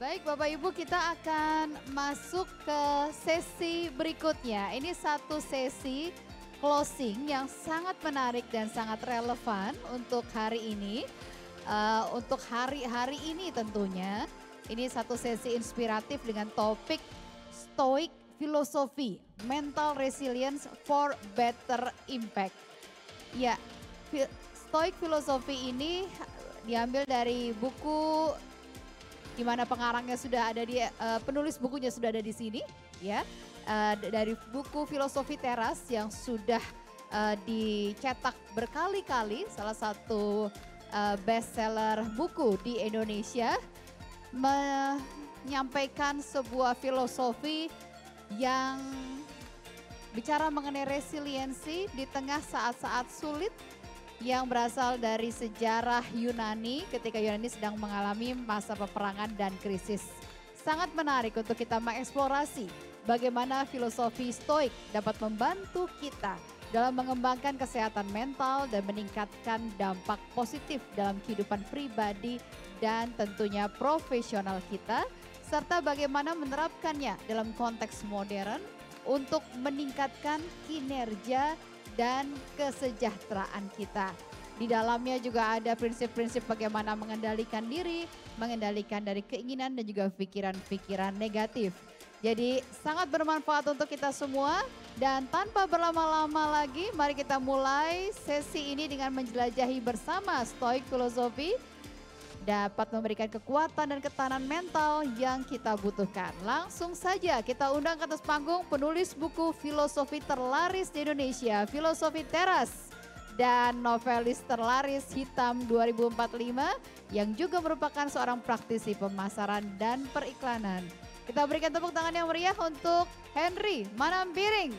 Baik Bapak Ibu, kita akan masuk ke sesi berikutnya. Ini satu sesi closing yang sangat menarik dan sangat relevan untuk hari ini. Untuk hari-hari ini tentunya. Ini satu sesi inspiratif dengan topik Stoic Philosophy, Mental Resilience for Better Impact. Ya, Stoic Philosophy ini diambil dari buku di mana pengarangnya sudah ada penulis bukunya sudah ada di sini, ya, dari buku Filosofi Teras yang sudah dicetak berkali-kali, salah satu bestseller buku di Indonesia, menyampaikan sebuah filosofi yang bicara mengenai resiliensi di tengah saat-saat sulit, yang berasal dari sejarah Yunani ketika Yunani sedang mengalami masa peperangan dan krisis. Sangat menarik untuk kita mengeksplorasi bagaimana filosofi Stoik dapat membantu kita dalam mengembangkan kesehatan mental dan meningkatkan dampak positif dalam kehidupan pribadi dan tentunya profesional kita, serta bagaimana menerapkannya dalam konteks modern untuk meningkatkan kinerja dan kesejahteraan kita. Di dalamnya juga ada prinsip-prinsip bagaimana mengendalikan diri, mengendalikan dari keinginan dan juga pikiran-pikiran negatif. Jadi sangat bermanfaat untuk kita semua, dan tanpa berlama-lama lagi mari kita mulai sesi ini dengan menjelajahi bersama Stoic Philosophy. Dapat memberikan kekuatan dan ketahanan mental yang kita butuhkan. Langsung saja kita undang ke atas panggung penulis buku filosofi terlaris di Indonesia, Filosofi Teras, dan novelis terlaris Hitam 2045 yang juga merupakan seorang praktisi pemasaran dan periklanan. Kita berikan tepuk tangan yang meriah untuk Henry Manampiring.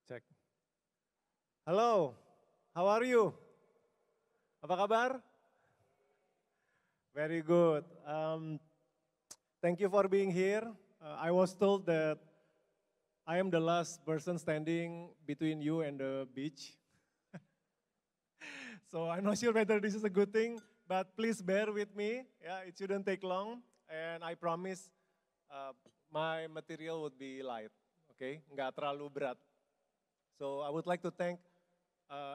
Cek. Halo, how are you? Apa kabar? Very good. Thank you for being here. I was told that I am the last person standing between you and the beach. So I'm not sure whether this is a good thing, but please bear with me. Yeah, it shouldn't take long, and I promise my material would be light. Okay, nggak terlalu berat. So I would like to thank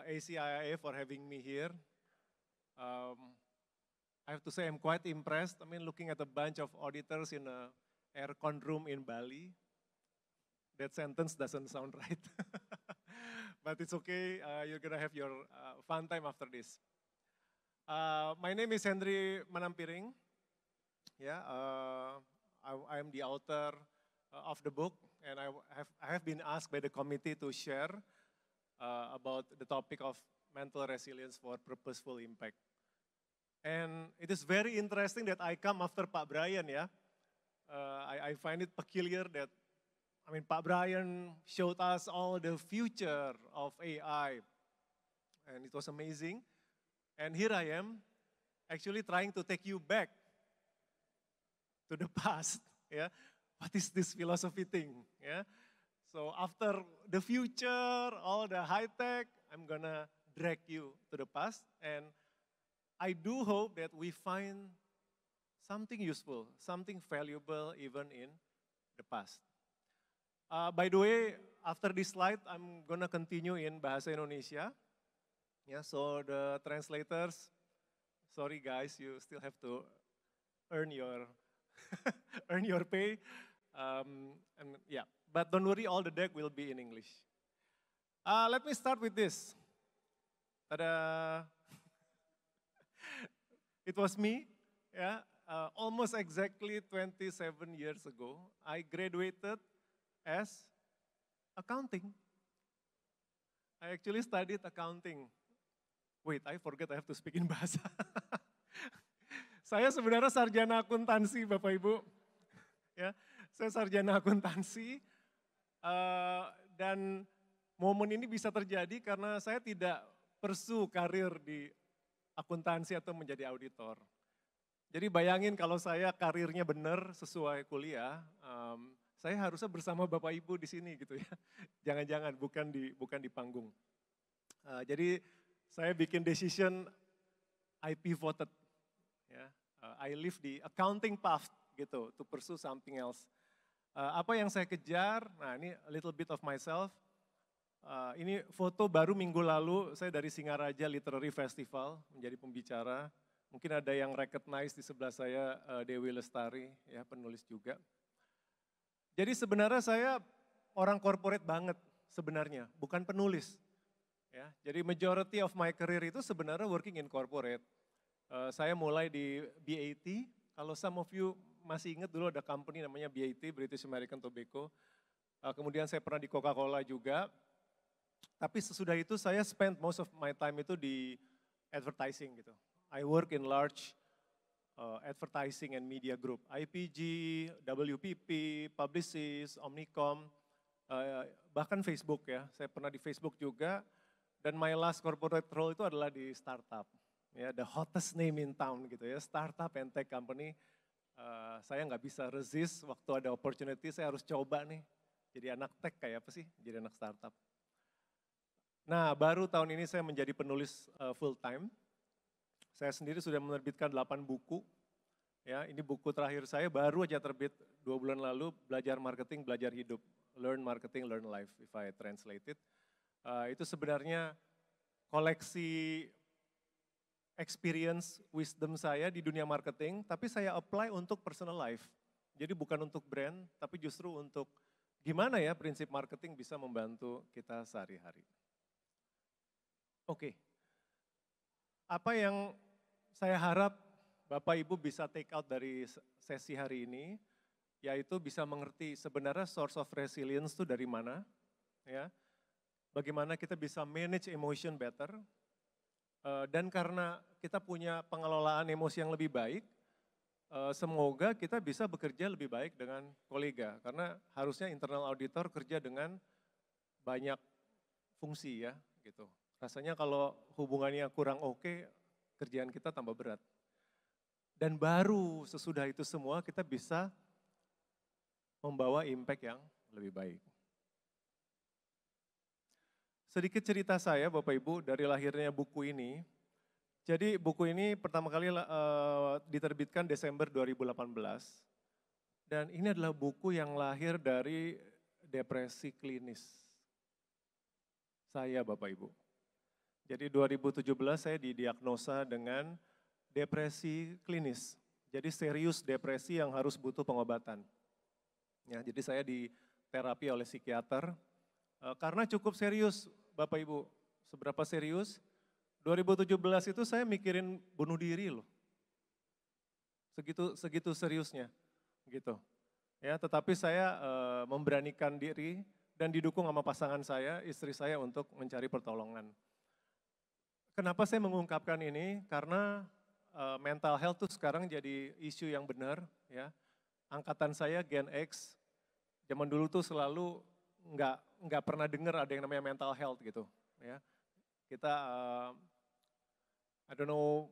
ACIIA for having me here. I have to say I'm quite impressed. I mean, looking at a bunch of auditors in a aircon room in Bali, that sentence doesn't sound right. But it's okay, you're gonna have your fun time after this. My name is Henry Manampiring. Yeah, I am the author of the book, and I have been asked by the committee to share about the topic of mental resilience for purposeful impact. And it is very interesting that I come after Pak Brian, yeah. I find it peculiar that, I mean, Pak Brian showed us all the future of AI, and it was amazing. And here I am, actually trying to take you back to the past, yeah. What is this philosophy thing, yeah? So after the future, all the high tech, I'm gonna drag you to the past, and I do hope that we find something useful, something valuable even in the past. By the way, after this slide, I'm gonna continue in Bahasa Indonesia. Yeah, so the translators, sorry guys, you still have to earn your earn your pay. And yeah, but don't worry, all the deck will be in English. Let me start with this. Ta-da! It was me, yeah, almost exactly 27 years ago. I graduated as accounting. I actually studied accounting Wait, I forget I have to speak in bahasa. Saya sebenarnya sarjana akuntansi Bapak Ibu. Ya, saya sarjana akuntansi dan momen ini bisa terjadi karena saya tidak pursue karir di akuntansi atau menjadi auditor. Jadi bayangin kalau saya karirnya benar sesuai kuliah, saya harusnya bersama Bapak Ibu di sini gitu ya. Jangan-jangan bukan di panggung. Jadi saya bikin decision, I pivoted. Ya, I leave the accounting path gitu to pursue something else. Apa yang saya kejar? Nah ini a little bit of myself. Ini foto baru minggu lalu saya dari Singaraja Literary Festival menjadi pembicara. Mungkin ada yang recognize di sebelah saya Dewi Lestari, ya penulis juga. Jadi sebenarnya saya orang corporate banget sebenarnya, bukan penulis. Ya, jadi majority of my career itu sebenarnya working in corporate. Saya mulai di BAT, kalau some of you masih ingat dulu ada company namanya BAT, British American Tobacco. Kemudian saya pernah di Coca-Cola juga. Tapi sesudah itu saya spend most of my time itu di advertising gitu. I work in large advertising and media group, IPG, WPP, Publicis, Omnicom, bahkan Facebook ya. Saya pernah di Facebook juga. Dan my last corporate role itu adalah di startup. Ya, the hottest name in town gitu ya, startup and tech company. Saya nggak bisa resist waktu ada opportunity, saya harus coba nih. Jadi anak tech kayak apa sih, jadi anak startup. Nah baru tahun ini saya menjadi penulis full time. Saya sendiri sudah menerbitkan 8 buku. Ya, ini buku terakhir saya baru aja terbit 2 bulan lalu, Belajar Marketing, Belajar Hidup. Learn Marketing, Learn Life, if I translate it. Itu sebenarnya koleksi experience, wisdom saya di dunia marketing, tapi saya apply untuk personal life. Jadi bukan untuk brand, tapi justru untuk gimana ya prinsip marketing bisa membantu kita sehari-hari. Oke, apa yang saya harap Bapak Ibu bisa take out dari sesi hari ini, yaitu bisa mengerti sebenarnya source of resilience itu dari mana, ya. Bagaimana kita bisa manage emotion better, dan karena kita punya pengelolaan emosi yang lebih baik, semoga kita bisa bekerja lebih baik dengan kolega. Karena harusnya internal auditor kerja dengan banyak fungsi ya, gitu. Rasanya kalau hubungannya kurang oke, kerjaan kita tambah berat. Dan baru sesudah itu semua kita bisa membawa impact yang lebih baik. Sedikit cerita saya Bapak Ibu dari lahirnya buku ini. Jadi buku ini pertama kali diterbitkan Desember 2018. Dan ini adalah buku yang lahir dari depresi klinis saya Bapak Ibu. Jadi 2017 saya didiagnosa dengan depresi klinis. Jadi serius depresi yang harus butuh pengobatan. Ya, jadi saya diterapi oleh psikiater. Karena cukup serius Bapak Ibu, seberapa serius? 2017 itu saya mikirin bunuh diri loh. Segitu seriusnya gitu. Ya, tetapi saya memberanikan diri dan didukung sama pasangan saya, istri saya untuk mencari pertolongan. Kenapa saya mengungkapkan ini? Karena mental health tuh sekarang jadi isu yang benar ya. Angkatan saya Gen X, zaman dulu tuh selalu nggak pernah dengar ada yang namanya mental health gitu ya. Kita I don't know,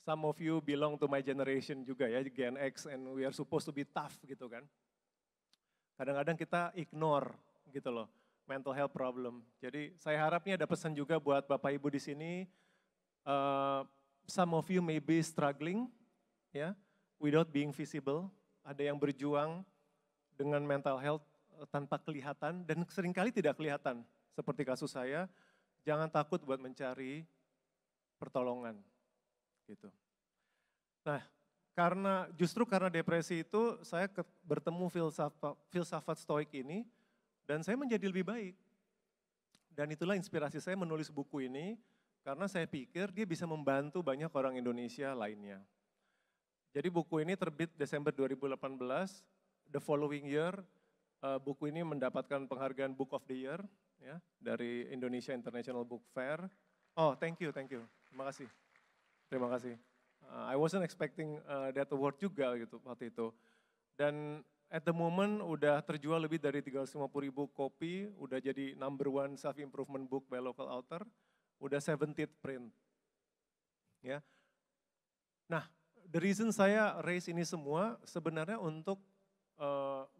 some of you belong to my generation juga ya, Gen X, and we are supposed to be tough gitu kan. Kadang-kadang kita ignore gitu loh, mental health problem. Jadi saya harap ini ada pesan juga buat Bapak Ibu di sini. Some of you may be struggling ya, without being visible. Ada yang berjuang dengan mental health tanpa kelihatan dan seringkali tidak kelihatan. Seperti kasus saya, jangan takut buat mencari pertolongan gitu. Nah, justru karena depresi itu saya bertemu filsafat stoik ini dan saya menjadi lebih baik. Dan itulah inspirasi saya menulis buku ini karena saya pikir dia bisa membantu banyak orang Indonesia lainnya. Jadi buku ini terbit Desember 2018, the following year buku ini mendapatkan penghargaan Book of the Year ya, dari Indonesia International Book Fair. Oh, thank you, thank you. Terima kasih. Terima kasih. I wasn't expecting that award juga gitu waktu itu. Dan at the moment udah terjual lebih dari 350.000 kopi, udah jadi #1 self improvement book by local author, udah 70th print. Ya. Nah, the reason saya raise ini semua sebenarnya untuk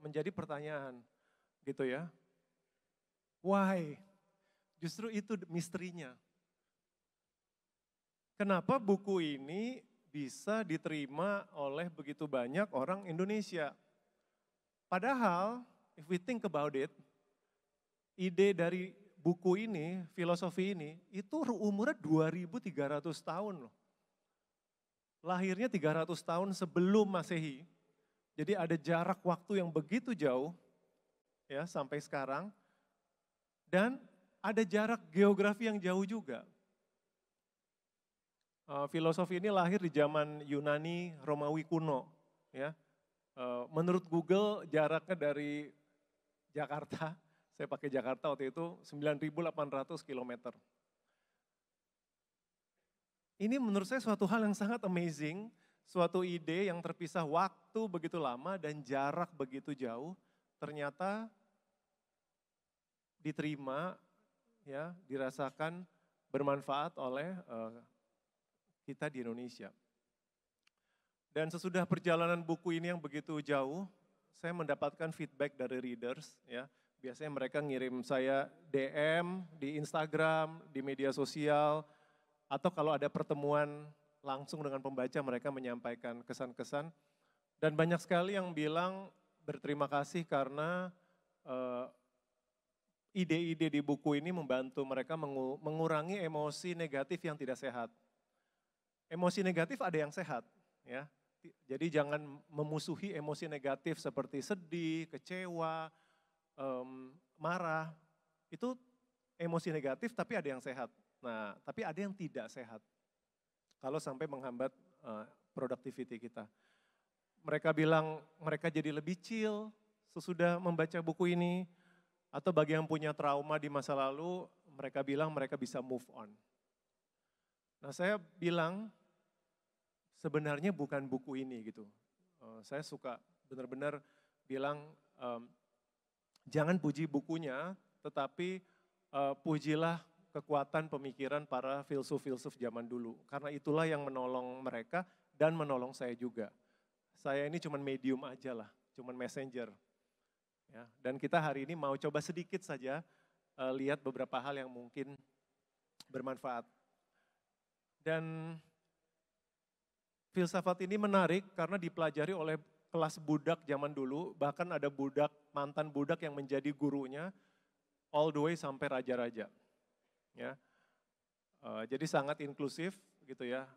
menjadi pertanyaan gitu ya. Why? Justru itu misterinya. Kenapa buku ini bisa diterima oleh begitu banyak orang Indonesia? Padahal, if we think about it, ide dari buku ini, filosofi ini, itu umurnya 2.300 tahun loh. Lahirnya 300 tahun sebelum Masehi. Jadi ada jarak waktu yang begitu jauh ya sampai sekarang. Dan ada jarak geografi yang jauh juga. Filosofi ini lahir di zaman Yunani, Romawi kuno. Ya. Menurut Google jaraknya dari Jakarta, saya pakai Jakarta waktu itu 9.800 km. Ini menurut saya suatu hal yang sangat amazing, suatu ide yang terpisah waktu begitu lama dan jarak begitu jauh, ternyata diterima, ya, dirasakan bermanfaat oleh kita di Indonesia. Dan sesudah perjalanan buku ini yang begitu jauh, saya mendapatkan feedback dari readers, ya. Biasanya mereka ngirim saya DM di Instagram, di media sosial, atau kalau ada pertemuan langsung dengan pembaca, mereka menyampaikan kesan-kesan. Dan banyak sekali yang bilang berterima kasih karena ide-ide di buku ini membantu mereka mengurangi emosi negatif yang tidak sehat. Emosi negatif ada yang sehat, ya. Jadi jangan memusuhi emosi negatif seperti sedih, kecewa, marah. Itu emosi negatif tapi ada yang sehat. Nah, tapi ada yang tidak sehat. Kalau sampai menghambat productivity kita. Mereka bilang mereka jadi lebih chill sesudah membaca buku ini. Atau bagi yang punya trauma di masa lalu, mereka bilang mereka bisa move on. Nah, saya bilang sebenarnya bukan buku ini gitu. Saya suka benar-benar bilang jangan puji bukunya, tetapi pujilah kekuatan pemikiran para filsuf-filsuf zaman dulu. Karena itulah yang menolong mereka dan menolong saya juga. Saya ini cuma medium aja lah, cuma messenger. Ya, dan kita hari ini mau coba sedikit saja lihat beberapa hal yang mungkin bermanfaat. Dan filsafat ini menarik karena dipelajari oleh kelas budak zaman dulu, bahkan ada budak, mantan budak yang menjadi gurunya, all the way sampai raja-raja. Ya, jadi sangat inklusif gitu ya.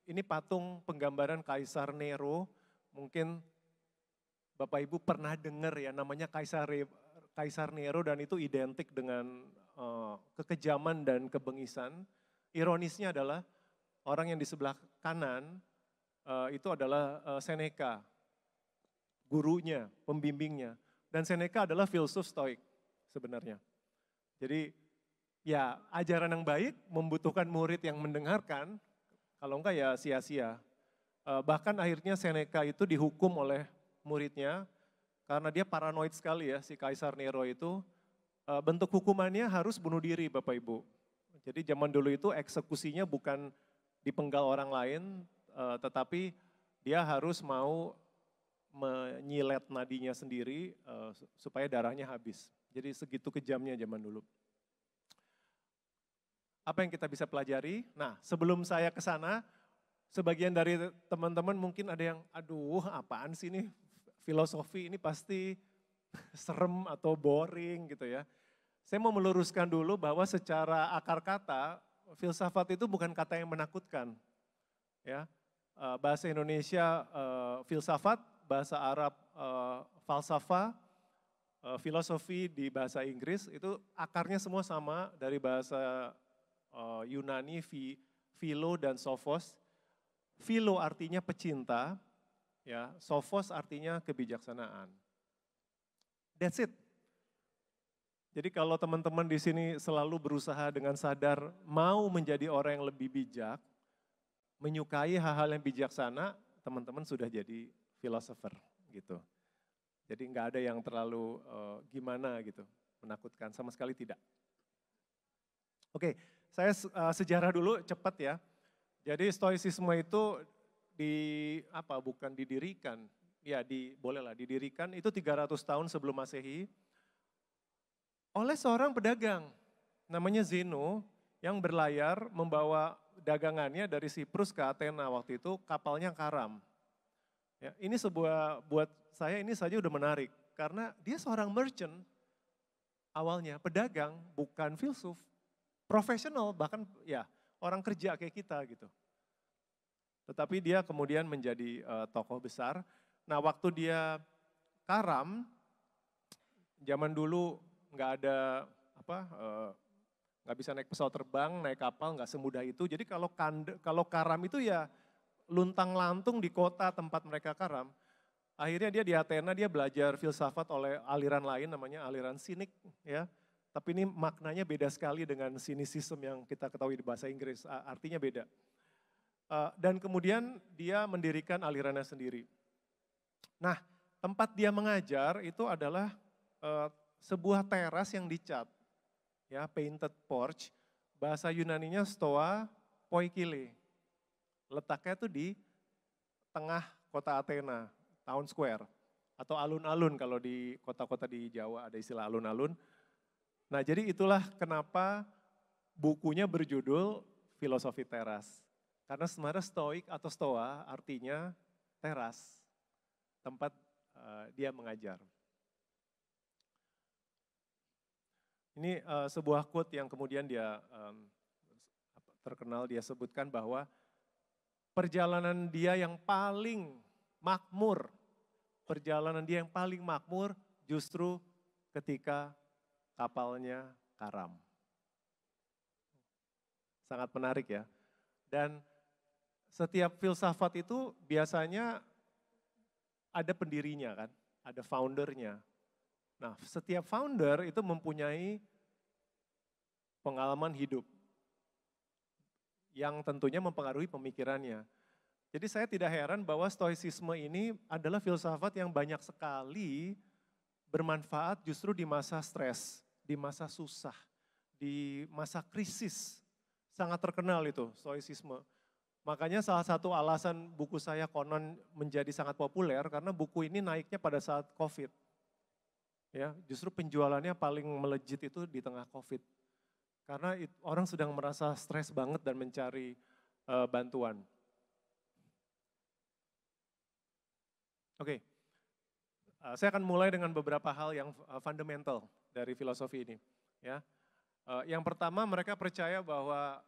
Ini patung penggambaran Kaisar Nero, mungkin Bapak Ibu pernah dengar ya namanya Kaisar Nero dan itu identik dengan kekejaman dan kebengisan. Ironisnya adalah orang yang di sebelah kanan itu adalah Seneca, gurunya, pembimbingnya. Dan Seneca adalah filsuf Stoik sebenarnya. Jadi ya ajaran yang baik membutuhkan murid yang mendengarkan, kalau enggak ya sia-sia. Bahkan akhirnya Seneca itu dihukum oleh muridnya karena dia paranoid sekali ya si Kaisar Nero itu. Bentuk hukumannya harus bunuh diri Bapak Ibu. Jadi zaman dulu itu eksekusinya bukan dipenggal orang lain, tetapi dia harus mau menyilet nadinya sendiri supaya darahnya habis. Jadi segitu kejamnya zaman dulu. Apa yang kita bisa pelajari? Nah, sebelum saya ke sana, sebagian dari teman-teman mungkin ada yang, aduh apaan sih ini filosofi ini pasti serem atau boring gitu ya. Saya mau meluruskan dulu bahwa secara akar kata, filsafat itu bukan kata yang menakutkan. Ya, bahasa Indonesia filsafat, bahasa Arab falsafa, filosofi di bahasa Inggris itu akarnya semua sama dari bahasa Yunani, philo dan sophos. Philo artinya pecinta, ya, sophos artinya kebijaksanaan. That's it. Jadi kalau teman-teman di sini selalu berusaha dengan sadar mau menjadi orang yang lebih bijak, menyukai hal-hal yang bijaksana, teman-teman sudah jadi philosopher gitu. Jadi nggak ada yang terlalu gimana gitu, menakutkan, sama sekali tidak. Oke, saya sejarah dulu cepat ya. Jadi stoicisme itu bukan didirikan, ya bolehlah didirikan itu 300 tahun sebelum Masehi oleh seorang pedagang namanya Zeno yang berlayar membawa dagangannya dari Siprus ke Athena waktu itu kapalnya karam. Ya, ini buat saya ini saja udah menarik karena dia seorang merchant awalnya, pedagang bukan filsuf, profesional bahkan ya orang kerja kayak kita gitu. Tetapi dia kemudian menjadi tokoh besar. Nah waktu dia karam, zaman dulu nggak ada nggak bisa naik pesawat terbang, naik kapal nggak semudah itu. Jadi kalau karam itu ya luntang lantung di kota tempat mereka karam. Akhirnya dia di Athena dia belajar filsafat oleh aliran lain namanya aliran sinik ya. Tapi ini maknanya beda sekali dengan sinisism yang kita ketahui di bahasa Inggris, artinya beda. Dan kemudian dia mendirikan alirannya sendiri. Nah tempat dia mengajar itu adalah sebuah teras yang dicat, ya painted porch, bahasa Yunaninya stoa poikile. Letaknya itu di tengah kota Athena, town square, atau alun-alun kalau di kota-kota di Jawa ada istilah alun-alun. Nah jadi itulah kenapa bukunya berjudul Filosofi Teras. Karena sebenarnya stoik atau stoa artinya teras, tempat dia mengajar. Ini sebuah quote yang kemudian dia terkenal, dia sebutkan bahwa perjalanan dia yang paling makmur justru ketika kapalnya karam. Sangat menarik ya. Dan setiap filsafat itu biasanya ada pendirinya kan, ada foundernya. Nah, setiap founder itu mempunyai pengalaman hidup yang tentunya mempengaruhi pemikirannya. Jadi saya tidak heran bahwa stoicisme ini adalah filsafat yang banyak sekali bermanfaat justru di masa stres, di masa susah, di masa krisis. Sangat terkenal itu stoicisme. Makanya salah satu alasan buku saya konon menjadi sangat populer karena buku ini naiknya pada saat COVID. Ya, justru penjualannya paling melejit itu di tengah COVID. Karena orang sedang merasa stres banget dan mencari bantuan. Oke, saya akan mulai dengan beberapa hal yang fundamental dari filosofi ini. Ya, yang pertama mereka percaya bahwa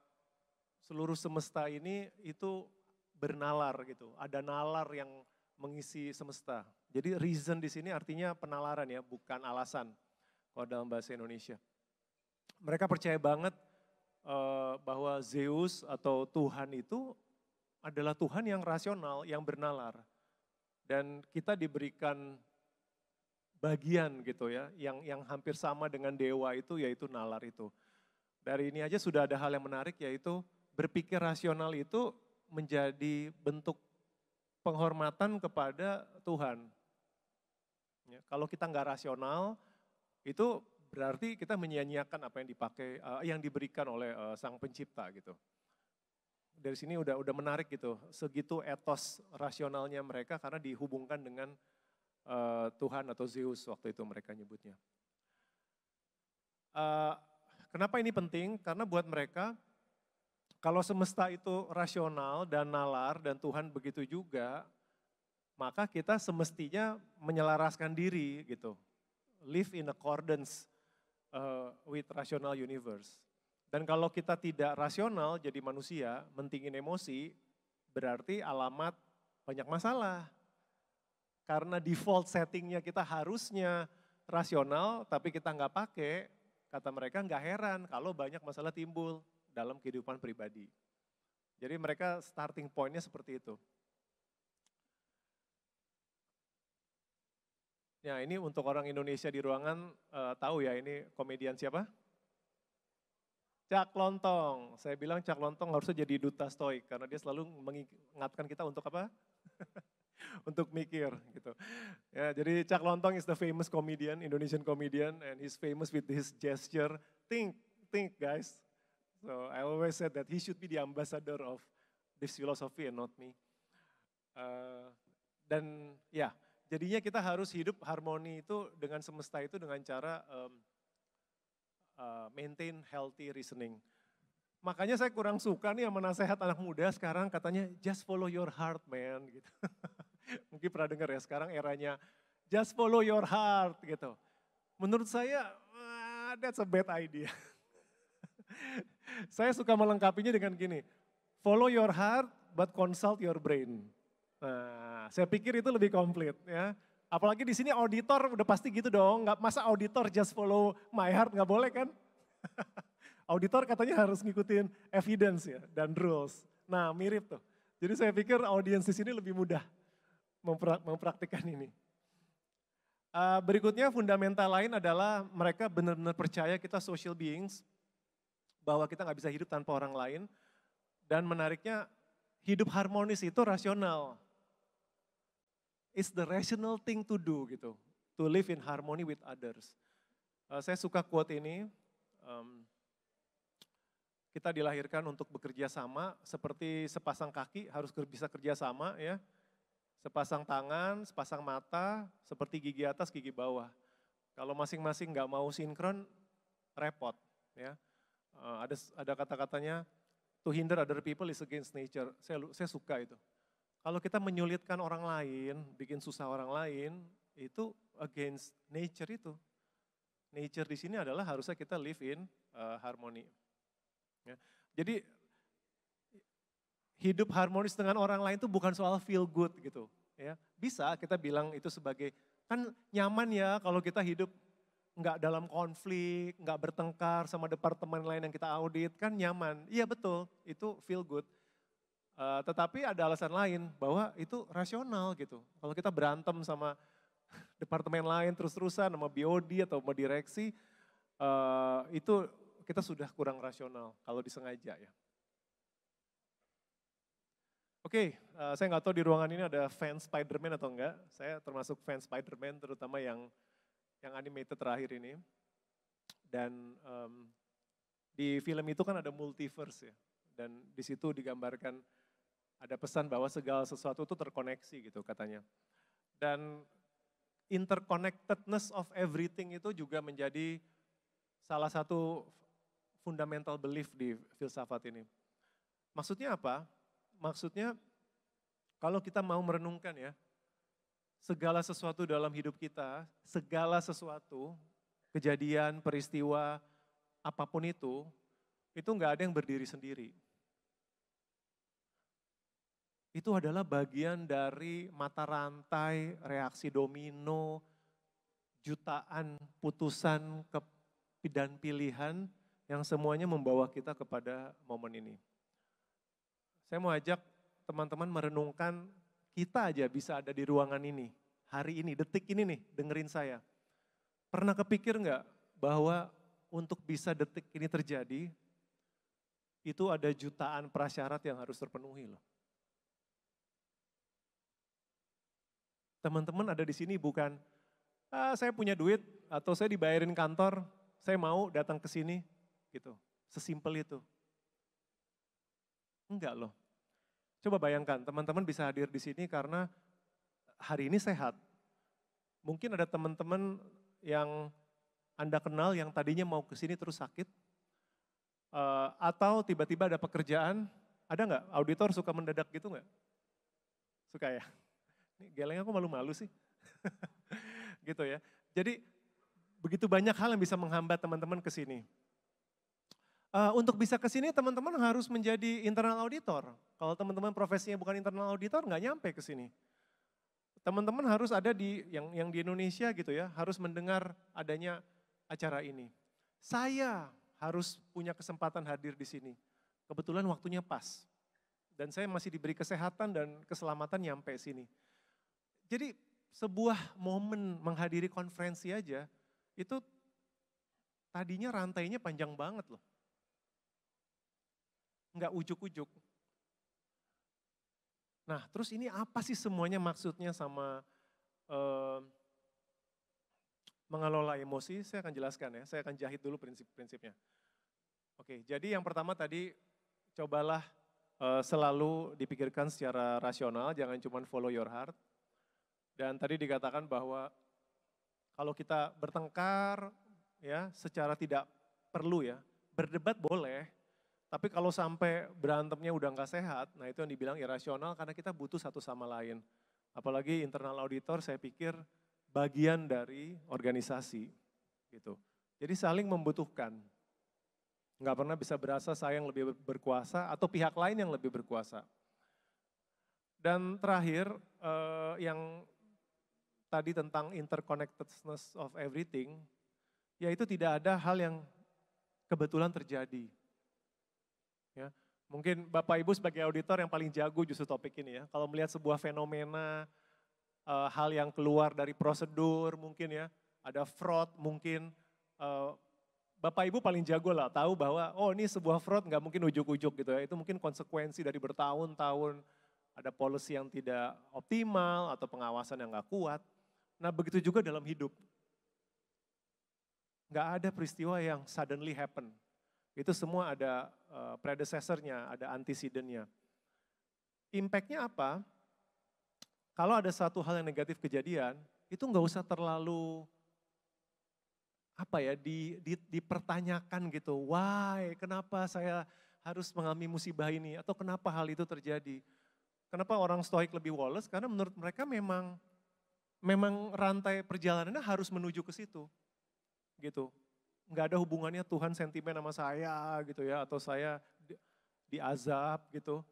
seluruh semesta ini itu bernalar gitu, ada nalar yang mengisi semesta. Jadi reason di sini artinya penalaran ya, bukan alasan kalau dalam bahasa Indonesia. Mereka percaya banget bahwa Zeus atau Tuhan itu adalah Tuhan yang rasional, yang bernalar. Dan kita diberikan bagian gitu ya, yang hampir sama dengan dewa itu yaitu nalar itu. Dari ini aja sudah ada hal yang menarik yaitu berpikir rasional itu menjadi bentuk penghormatan kepada Tuhan. Ya, kalau kita nggak rasional, itu berarti kita menyia-nyiakan apa yang yang diberikan oleh Sang Pencipta gitu. Dari sini udah menarik gitu, segitu etos rasionalnya mereka karena dihubungkan dengan Tuhan atau Zeus waktu itu mereka nyebutnya. Kenapa ini penting? Karena buat mereka, kalau semesta itu rasional dan nalar dan Tuhan begitu juga, maka kita semestinya menyelaraskan diri gitu. Live in accordance with rational universe. Dan kalau kita tidak rasional jadi manusia, mentingin emosi, berarti alamat banyak masalah. Karena default settingnya kita harusnya rasional, tapi kita nggak pakai, kata mereka nggak heran kalau banyak masalah timbul dalam kehidupan pribadi. Jadi mereka starting point-nya seperti itu. Ya ini untuk orang Indonesia di ruangan tahu ya ini komedian siapa? Cak Lontong. Saya bilang Cak Lontong harusnya jadi duta stoik karena dia selalu mengingatkan kita untuk apa? Untuk mikir gitu. Ya, jadi Cak Lontong is the famous comedian, Indonesian comedian, and he's famous with his gesture. Think guys. So I always said that he should be the ambassador of this philosophy and not me. Dan ya, jadinya kita harus hidup harmoni itu dengan semesta itu dengan cara maintain healthy reasoning. Makanya saya kurang suka nih sama nasihat anak muda sekarang katanya just follow your heart man gitu. Mungkin pernah dengar ya sekarang eranya just follow your heart gitu. Menurut saya that's a bad idea. Saya suka melengkapinya dengan gini, follow your heart but consult your brain. Nah, saya pikir itu lebih komplit ya. Apalagi di sini auditor udah pasti gitu dong, nggak masa auditor just follow my heart nggak boleh kan? Auditor katanya harus ngikutin evidence ya dan rules. Nah mirip tuh. Jadi saya pikir audiens di sini lebih mudah mempraktikkan ini. Berikutnya fundamental lain adalah mereka benar-benar percaya kita social beings, bahwa kita nggak bisa hidup tanpa orang lain. Dan menariknya hidup harmonis itu rasional. It's the rational thing to do gitu, to live in harmony with others. Saya suka quote ini, kita dilahirkan untuk bekerja sama seperti sepasang kaki harus bisa kerja sama ya. Sepasang tangan, sepasang mata, seperti gigi atas, gigi bawah. Kalau masing-masing nggak mau sinkron, repot ya. Ada kata-katanya, to hinder other people is against nature. Saya suka itu. Kalau kita menyulitkan orang lain, bikin susah orang lain, itu against nature itu. Nature di sini adalah harusnya kita live in harmony. Ya. Jadi hidup harmonis dengan orang lain itu bukan soal feel good gitu. Ya. Bisa kita bilang itu sebagai, kan nyaman ya kalau kita hidup nggak dalam konflik, nggak bertengkar sama departemen lain yang kita audit, kan nyaman. Iya betul, itu feel good. Tetapi ada alasan lain bahwa itu rasional gitu. Kalau kita berantem sama departemen lain terus-terusan sama BOD atau sama direksi, itu kita sudah kurang rasional kalau disengaja ya. Oke, saya nggak tahu di ruangan ini ada fans Spider-Man atau enggak. Saya termasuk fans Spider-Man terutama yang animated terakhir ini. Dan di film itu kan ada multiverse ya. Dan di situ digambarkan ada pesan bahwa segala sesuatu itu terkoneksi gitu katanya. Dan interconnectedness of everything itu juga menjadi salah satu fundamental belief di filsafat ini. Maksudnya apa? Maksudnya kalau kita mau merenungkan ya, segala sesuatu dalam hidup kita, segala sesuatu, kejadian, peristiwa, apapun itu nggak ada yang berdiri sendiri. Itu adalah bagian dari mata rantai, reaksi domino, jutaan putusan dan pilihan yang semuanya membawa kita kepada momen ini. Saya mau ajak teman-teman merenungkan kita aja bisa ada di ruangan ini, hari ini, detik ini nih, dengerin saya. Pernah kepikir nggak bahwa untuk bisa detik ini terjadi, itu ada jutaan prasyarat yang harus terpenuhi loh. Teman-teman ada di sini bukan, saya punya duit atau saya dibayarin kantor, saya mau datang ke sini gitu. Sesimpel itu. Enggak loh. Coba bayangkan teman-teman bisa hadir di sini karena hari ini sehat. Mungkin ada teman-teman yang Anda kenal yang tadinya mau ke sini terus sakit. Atau tiba-tiba ada pekerjaan, ada nggak auditor suka mendadak gitu nggak? Suka ya? Ini geleng aku malu-malu sih. Gitu ya. Jadi begitu banyak hal yang bisa menghambat teman-teman ke sini. Untuk bisa ke sini teman-teman harus menjadi internal auditor. Kalau teman-teman profesinya bukan internal auditor nggak nyampe ke sini. Teman-teman harus ada di yang di Indonesia gitu ya, harus mendengar adanya acara ini. Saya harus punya kesempatan hadir di sini. Kebetulan waktunya pas. Dan saya masih diberi kesehatan dan keselamatan nyampe sini. Jadi sebuah momen menghadiri konferensi aja, itu tadinya rantainya panjang banget loh. Nggak ujuk-ujuk. Nah terus ini apa sih semuanya maksudnya sama mengelola emosi? Saya akan jelaskan ya, saya akan jahit dulu prinsip-prinsipnya. Oke, jadi yang pertama tadi cobalah selalu dipikirkan secara rasional, jangan cuma follow your heart. Dan tadi dikatakan bahwa kalau kita bertengkar ya secara tidak perlu ya, berdebat boleh, tapi kalau sampai berantemnya udah nggak sehat, nah itu yang dibilang irasional karena kita butuh satu sama lain. Apalagi internal auditor saya pikir bagian dari organisasi gitu. Jadi saling membutuhkan. Nggak pernah bisa berasa saya yang lebih berkuasa atau pihak lain yang lebih berkuasa. Dan terakhir yang tadi tentang interconnectedness of everything, yaitu tidak ada hal yang kebetulan terjadi. Ya, mungkin Bapak Ibu sebagai auditor yang paling jago justru topik ini ya. Kalau melihat sebuah fenomena, hal yang keluar dari prosedur mungkin ya, ada fraud mungkin, Bapak Ibu paling jago lah tahu bahwa oh ini sebuah fraud nggak mungkin ujuk-ujuk gitu ya. Itu mungkin konsekuensi dari bertahun-tahun ada policy yang tidak optimal atau pengawasan yang nggak kuat. Nah begitu juga dalam hidup. Nggak ada peristiwa yang suddenly happen. Itu semua ada predecessor-nya, ada antecedent-nya. Impact-nya apa? Kalau ada satu hal yang negatif kejadian, itu nggak usah terlalu dipertanyakan gitu. Why? Kenapa saya harus mengalami musibah ini? Atau kenapa hal itu terjadi? Kenapa orang stoik lebih woles? Karena menurut mereka memang rantai perjalanannya harus menuju ke situ. Gitu. Nggak ada hubungannya Tuhan sentimen sama saya gitu ya, atau saya diazab gitu.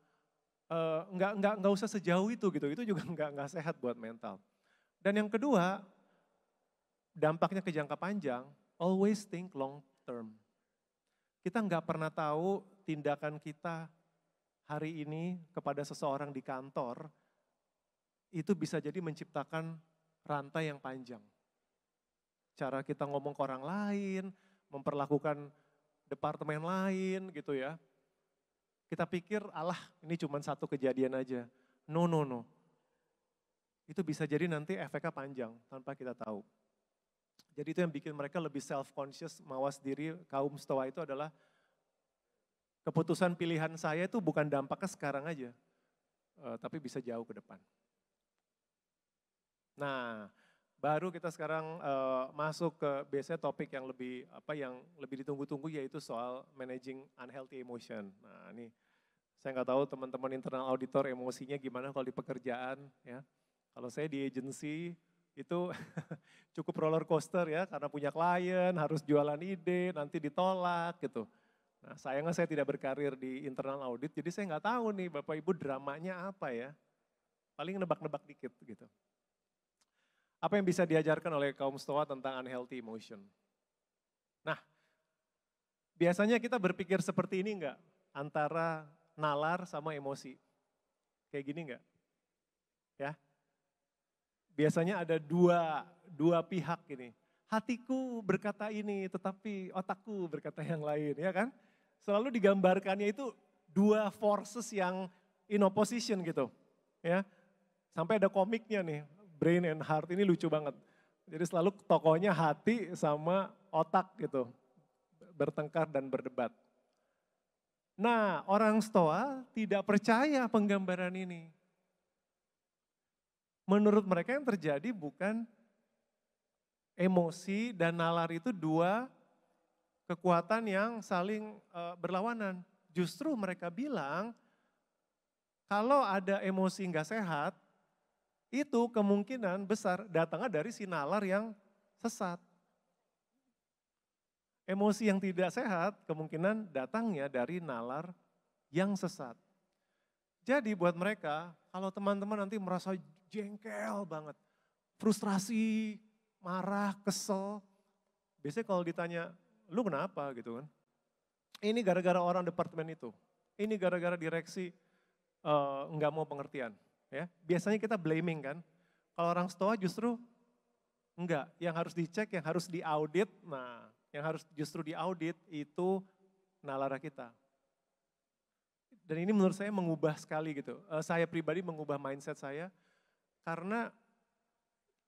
Nggak usah sejauh itu gitu, itu juga nggak sehat buat mental. Dan yang kedua, dampaknya ke jangka panjang, always think long term. Kita nggak pernah tahu tindakan kita hari ini kepada seseorang di kantor, itu bisa jadi menciptakan rantai yang panjang. Cara kita ngomong ke orang lain, memperlakukan departemen lain gitu ya. Kita pikir, alah ini cuma satu kejadian aja. No. Itu bisa jadi nanti efeknya panjang tanpa kita tahu. Jadi itu yang bikin mereka lebih self-conscious, mawas diri. Kaum Stoa itu adalah keputusan pilihan saya itu bukan dampaknya sekarang aja, tapi bisa jauh ke depan. Nah, baru kita sekarang masuk ke biasanya topik yang lebih ditunggu-tunggu, yaitu soal managing unhealthy emotion. Nah ini saya nggak tahu teman-teman internal auditor emosinya gimana kalau di pekerjaan ya. Kalau saya di agency itu cukup roller coaster ya, karena punya klien harus jualan ide nanti ditolak gitu. Nah sayangnya saya tidak berkarir di internal audit, jadi saya nggak tahu nih Bapak Ibu dramanya apa ya. Paling nebak-nebak dikit gitu. Apa yang bisa diajarkan oleh kaum Stoa tentang unhealthy emotion? Nah, biasanya kita berpikir seperti ini enggak? Antara nalar sama emosi. Kayak gini enggak? Ya. Biasanya ada dua pihak ini. Hatiku berkata ini, tetapi otakku berkata yang lain, ya kan? Selalu digambarkannya itu dua forces yang in opposition gitu. Ya. Sampai ada komiknya nih. Brain and heart ini lucu banget. Jadi selalu tokohnya hati sama otak gitu. Bertengkar dan berdebat. Nah orang Stoa tidak percaya penggambaran ini. Menurut mereka yang terjadi bukan emosi dan nalar itu dua kekuatan yang saling berlawanan. Justru mereka bilang kalau ada emosi nggak sehat, itu kemungkinan besar datangnya dari si nalar yang sesat. Emosi yang tidak sehat kemungkinan datangnya dari nalar yang sesat. Jadi buat mereka, kalau teman-teman nanti merasa jengkel banget, frustrasi, marah, kesel, biasanya kalau ditanya, lu kenapa gitu kan? Ini gara-gara orang departemen itu, ini gara-gara direksi nggak mau pengertian. Ya, biasanya kita blaming kan, Kalau orang Stoa justru enggak, yang harus dicek, yang harus diaudit, nah yang harus justru diaudit itu nalara kita. Dan ini menurut saya mengubah sekali gitu. Saya pribadi mengubah mindset saya karena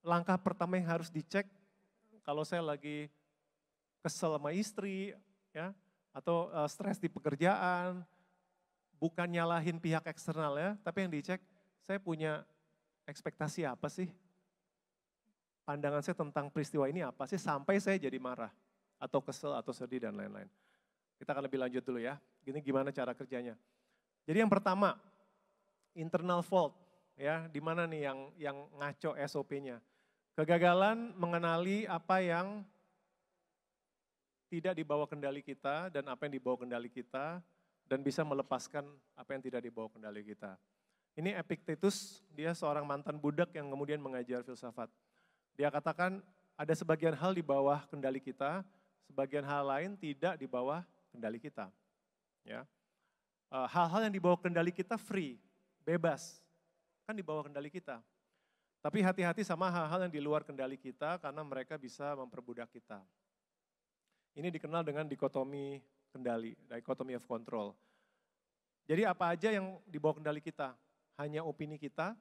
langkah pertama yang harus dicek kalau saya lagi kesel sama istri ya atau stres di pekerjaan, bukan nyalahin pihak eksternal ya, tapi yang dicek saya punya ekspektasi apa sih? Pandangan saya tentang peristiwa ini apa sih sampai saya jadi marah atau kesel atau sedih dan lain-lain. Kita akan lebih lanjut dulu ya. Gini gimana cara kerjanya. Jadi yang pertama, internal fault ya, di mana nih yang ngaco SOP-nya. Kegagalan mengenali apa yang tidak dibawa kendali kita dan apa yang dibawa kendali kita dan bisa melepaskan apa yang tidak dibawa kendali kita. Ini Epictetus, dia seorang mantan budak yang kemudian mengajar filsafat. Dia katakan ada sebagian hal di bawah kendali kita, sebagian hal lain tidak di bawah kendali kita. Ya. Hal-hal yang di bawah kendali kita free, bebas, kan di bawah kendali kita. Tapi hati-hati sama hal-hal yang di luar kendali kita karena mereka bisa memperbudak kita. Ini dikenal dengan dikotomi kendali, dichotomy of control. Jadi apa aja yang di bawah kendali kita? Hanya opini kita,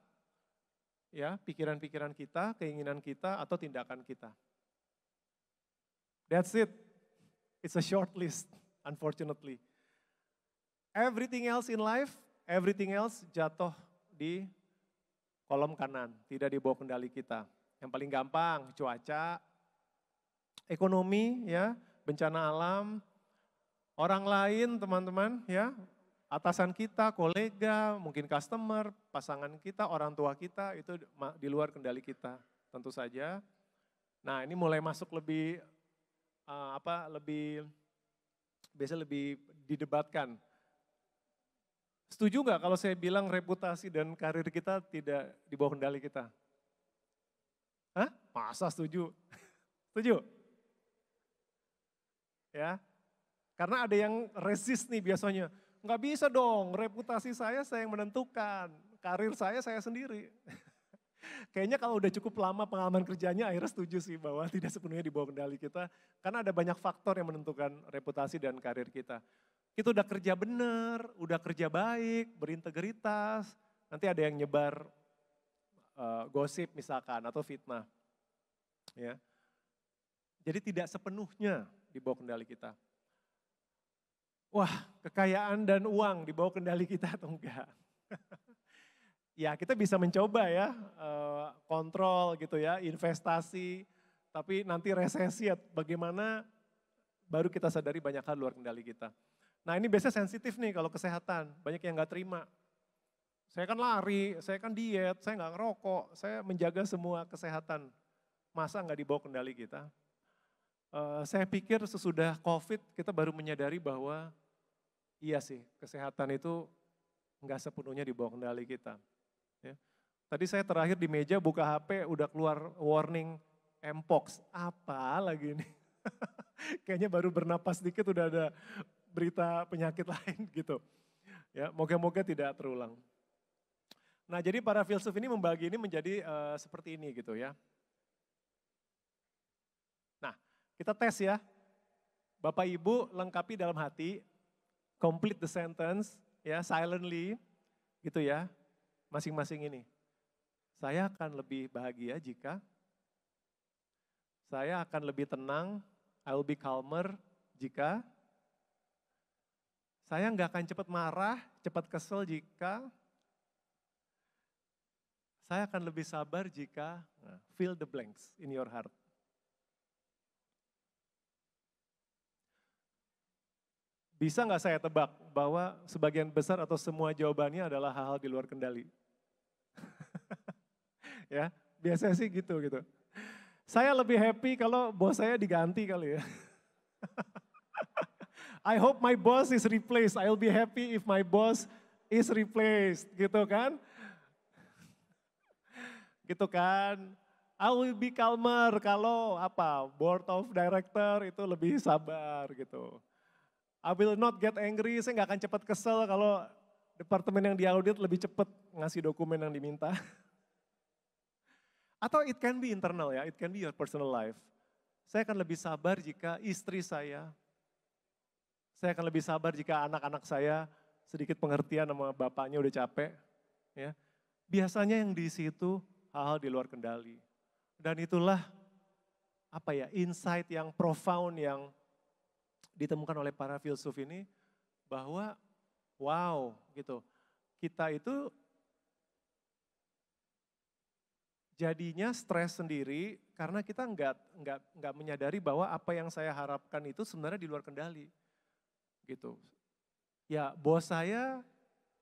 ya, pikiran-pikiran kita, keinginan kita, atau tindakan kita. That's it. It's a short list, unfortunately. Everything else in life, everything else jatuh di kolom kanan, tidak di bawah kendali kita. Yang paling gampang, cuaca, ekonomi, ya, bencana alam, orang lain teman-teman, ya, atasan kita, kolega, mungkin customer, pasangan kita, orang tua kita, itu di luar kendali kita, tentu saja. Nah ini mulai masuk lebih, biasa lebih didebatkan. Setuju nggak kalau saya bilang reputasi dan karir kita tidak di bawah kendali kita? Hah? Masa setuju? Setuju? Ya, karena ada yang resist nih biasanya. Nggak bisa dong, reputasi saya yang menentukan, karir saya sendiri. Kayaknya kalau udah cukup lama pengalaman kerjanya akhirnya setuju sih bahwa tidak sepenuhnya di bawah kendali kita. Karena ada banyak faktor yang menentukan reputasi dan karir kita. Kita udah kerja benar, udah kerja baik, berintegritas, nanti ada yang nyebar gosip misalkan atau fitnah. Ya. Jadi tidak sepenuhnya di bawah kendali kita. Wah, kekayaan dan uang di bawah kendali kita atau enggak? Ya kita bisa mencoba ya, kontrol gitu ya, investasi, tapi nanti resesi ya bagaimana baru kita sadari banyak hal luar kendali kita. Nah ini biasanya sensitif nih kalau kesehatan, banyak yang nggak terima. Saya kan lari, saya kan diet, saya nggak ngerokok, saya menjaga semua kesehatan. Masa nggak dibawa kendali kita? Saya pikir sesudah COVID kita baru menyadari bahwa iya sih kesehatan itu nggak sepenuhnya di bawah kendali kita. Ya. Tadi saya terakhir di meja buka HP udah keluar warning Mpox, apa lagi ini? Kayaknya baru bernapas dikit udah ada berita penyakit lain gitu. Ya, moga-moga tidak terulang. Nah, jadi para filsuf ini membagi ini menjadi seperti ini gitu ya. Nah, kita tes ya. Bapak Ibu lengkapi dalam hati, complete the sentence ya, silently gitu ya. Masing-masing ini. Saya akan lebih bahagia jika saya akan lebih tenang, I will be calmer jika saya nggak akan cepat marah, cepat kesel jika saya akan lebih sabar jika fill the blanks in your heart. Bisa nggak saya tebak bahwa sebagian besar atau semua jawabannya adalah hal-hal di luar kendali? Ya, biasanya sih gitu. Saya lebih happy kalau bos saya diganti kali ya. I hope my boss is replaced. I'll be happy if my boss is replaced, gitu kan? Gitu kan? I will be calmer kalau board of director itu lebih sabar gitu. I will not get angry, saya nggak akan cepat kesel kalau departemen yang diaudit lebih cepat ngasih dokumen yang diminta. Atau it can be internal ya, it can be your personal life. Saya akan lebih sabar jika istri saya akan lebih sabar jika anak-anak saya sedikit pengertian sama bapaknya udah capek. Ya. Biasanya yang di situ hal-hal di luar kendali. Dan itulah insight yang profound yang ditemukan oleh para filsuf ini bahwa wow gitu. Kita itu jadinya stres sendiri karena kita nggak menyadari bahwa apa yang saya harapkan itu sebenarnya di luar kendali. Gitu. Ya, bos saya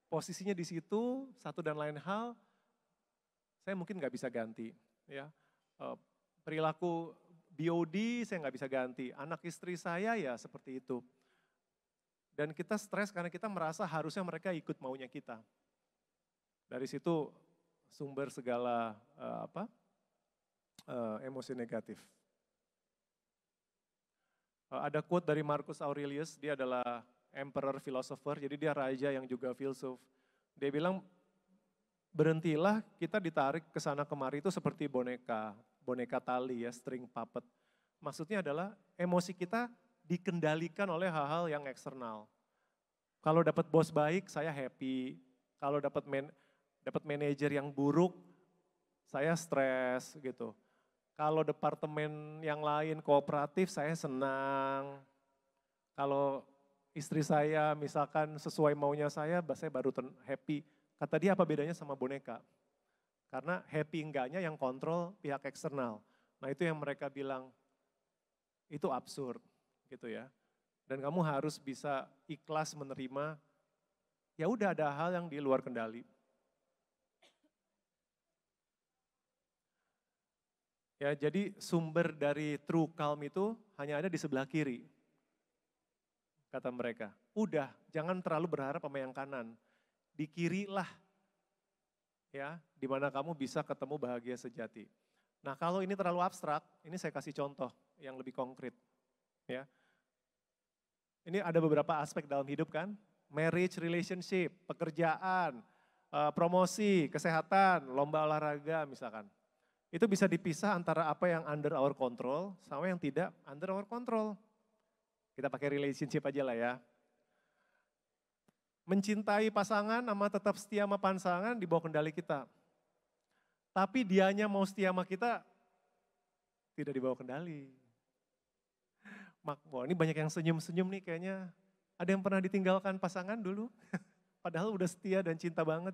posisinya di situ, satu dan lain hal, saya mungkin nggak bisa ganti. Ya, perilaku BOD saya nggak bisa ganti, anak istri saya ya seperti itu. Dan kita stres karena kita merasa harusnya mereka ikut maunya kita. Dari situ sumber segala emosi negatif. Ada quote dari Marcus Aurelius, dia adalah emperor philosopher, jadi dia raja yang juga filsuf. Dia bilang, berhentilah kita ditarik ke sana kemari itu seperti boneka tali ya, string puppet. Maksudnya adalah emosi kita dikendalikan oleh hal-hal yang eksternal. Kalau dapat bos baik, saya happy. Kalau dapat manajer yang buruk, saya stres gitu. Kalau departemen yang lain kooperatif, saya senang. Kalau istri saya misalkan sesuai maunya saya baru happy. Kata dia apa bedanya sama boneka? Karena happy enggaknya yang kontrol pihak eksternal. Nah itu yang mereka bilang, itu absurd gitu ya. Dan kamu harus bisa ikhlas menerima, ya udah ada hal yang di luar kendali. Ya, jadi sumber dari true calm itu hanya ada di sebelah kiri, kata mereka. Udah, jangan terlalu berharap sama yang kanan. Di kiri lah, ya, di mana kamu bisa ketemu bahagia sejati. Nah, kalau ini terlalu abstrak, ini saya kasih contoh yang lebih konkret. Ya, ini ada beberapa aspek dalam hidup kan, marriage, relationship, pekerjaan, promosi, kesehatan, lomba olahraga misalkan. Itu bisa dipisah antara apa yang under our control sama yang tidak under our control. Kita pakai relationship aja lah ya. Mencintai pasangan sama tetap setia sama pasangan di bawah kendali kita. Tapi dianya mau setia sama kita tidak di bawah kendali. Wah, ini banyak yang senyum-senyum nih kayaknya. Ada yang pernah ditinggalkan pasangan dulu? Padahal udah setia dan cinta banget.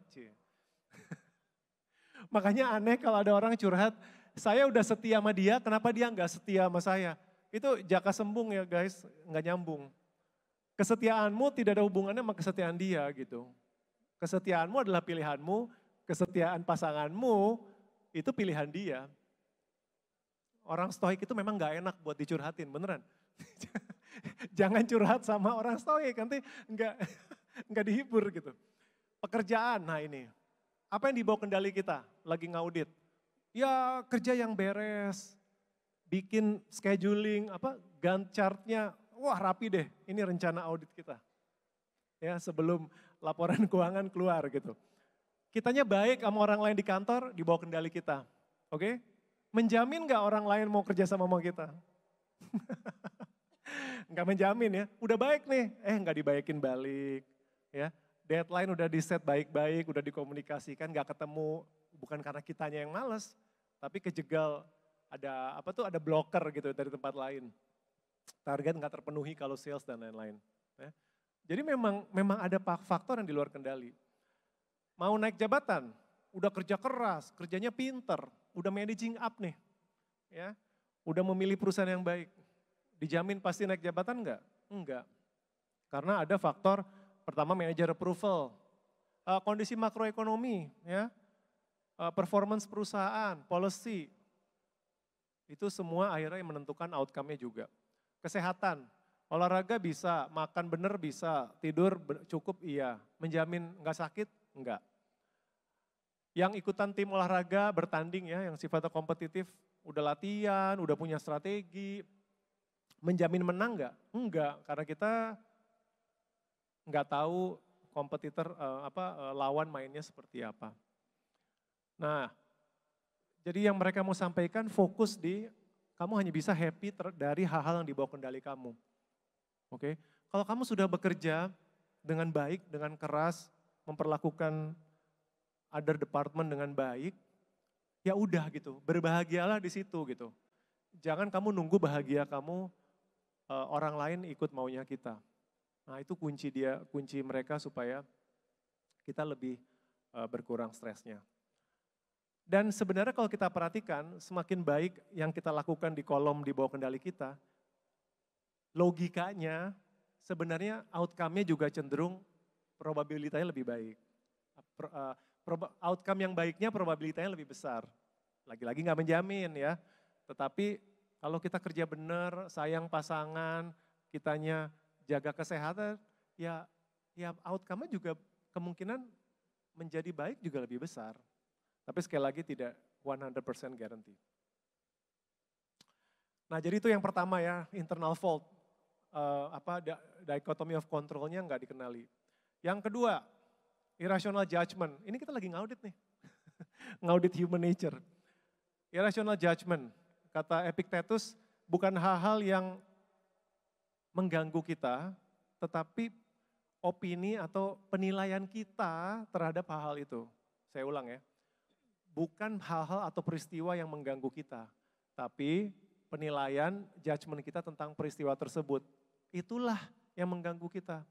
Makanya aneh kalau ada orang curhat, saya udah setia sama dia, kenapa dia nggak setia sama saya? Itu jaka sembung ya guys, nggak nyambung. Kesetiaanmu tidak ada hubungannya sama kesetiaan dia gitu. Kesetiaanmu adalah pilihanmu, kesetiaan pasanganmu itu pilihan dia. Orang stoik itu memang nggak enak buat dicurhatin, beneran. Jangan curhat sama orang stoik, nanti nggak dihibur gitu. Pekerjaan, nah ini. Apa yang dibawa kendali kita lagi ngaudit? Ya kerja yang beres, bikin scheduling, Gantt chart-nya, wah rapi deh, ini rencana audit kita. Ya sebelum laporan keuangan keluar gitu. Kitanya baik sama orang lain di kantor, dibawa kendali kita. Oke? Menjamin gak orang lain mau kerja sama kita? Nggak menjamin ya, udah baik nih, nggak dibaikin balik. Ya, deadline udah di set baik-baik, udah dikomunikasikan, gak ketemu, bukan karena kitanya yang males, tapi kejegal ada blocker gitu dari tempat lain. Target gak terpenuhi kalau sales dan lain-lain. Ya. Jadi memang ada faktor yang di luar kendali. Mau naik jabatan, udah kerja keras, kerjanya pinter, udah managing up nih. Ya, udah memilih perusahaan yang baik. Dijamin pasti naik jabatan enggak? Enggak. Karena ada faktor pertama manager approval, kondisi makroekonomi, ya, performance perusahaan, policy, itu semua akhirnya yang menentukan outcome-nya juga. Kesehatan, olahraga bisa, makan bener bisa, tidur cukup iya, menjamin nggak sakit, enggak. Yang ikutan tim olahraga bertanding ya, yang sifatnya kompetitif, udah latihan, udah punya strategi, menjamin menang enggak? Enggak, karena kita nggak tahu kompetitor lawan mainnya seperti apa. Nah, Jadi yang mereka mau sampaikan fokus di kamu hanya bisa happy dari hal-hal yang di bawah kendali kamu. Oke, kalau kamu sudah bekerja dengan baik, dengan keras, memperlakukan other department dengan baik, ya udah gitu, berbahagialah di situ gitu. Jangan kamu nunggu bahagia kamu orang lain ikut maunya kita. Nah itu kunci mereka supaya kita lebih berkurang stresnya. Dan sebenarnya kalau kita perhatikan, semakin baik yang kita lakukan di kolom di bawah kendali kita, logikanya sebenarnya outcome-nya juga cenderung probabilitasnya lebih baik. Outcome yang baiknya probabilitasnya lebih besar. Lagi-lagi nggak menjamin ya, tetapi kalau kita kerja benar, sayang pasangan, kitanya jaga kesehatan, ya outcome-nya juga kemungkinan menjadi baik juga lebih besar. Tapi sekali lagi tidak 100% guarantee. Nah jadi itu yang pertama ya, internal fault. Dichotomy of control-nya nggak dikenali. Yang kedua, irrational judgment. Ini kita lagi ngaudit nih. Ngaudit human nature. Irrational judgment, kata Epictetus, bukan hal-hal yang mengganggu kita, tetapi opini atau penilaian kita terhadap hal-hal itu. Saya ulang ya. Bukan hal-hal atau peristiwa yang mengganggu kita, tapi penilaian, judgment kita tentang peristiwa tersebut. Itulah yang mengganggu kita.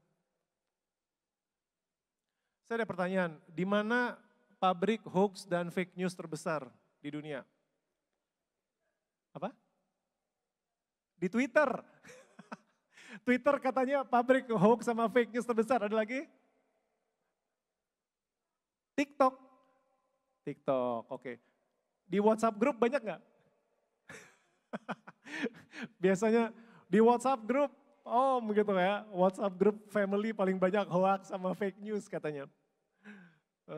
Saya ada pertanyaan, di mana pabrik hoax dan fake news terbesar di dunia? Apa? Di Twitter. Twitter katanya pabrik hoax sama fake news terbesar. Ada lagi? TikTok, oke. Di WhatsApp group banyak nggak? Biasanya di WhatsApp group, begitu ya, WhatsApp group family paling banyak hoax sama fake news katanya.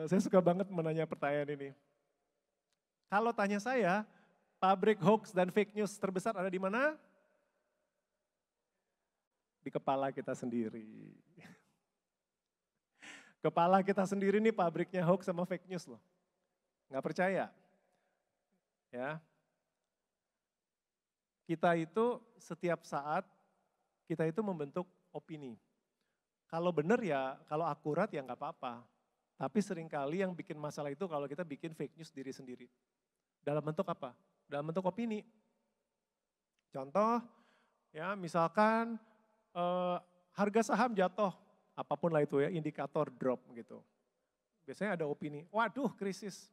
Saya suka banget menanya pertanyaan ini. Kalau tanya saya, pabrik hoax dan fake news terbesar ada di mana? Di kepala kita sendiri. Kepala kita sendiri nih pabriknya hoax sama fake news loh. Nggak percaya? Ya. Kita itu setiap saat, kita itu membentuk opini. Kalau benar ya, kalau akurat ya nggak apa-apa. Tapi seringkali yang bikin masalah itu kalau kita bikin fake news diri sendiri. Dalam bentuk apa? Dalam bentuk opini. Contoh, ya misalkan harga saham jatuh, apapun lah itu ya, indikator drop gitu. Biasanya ada opini, waduh krisis.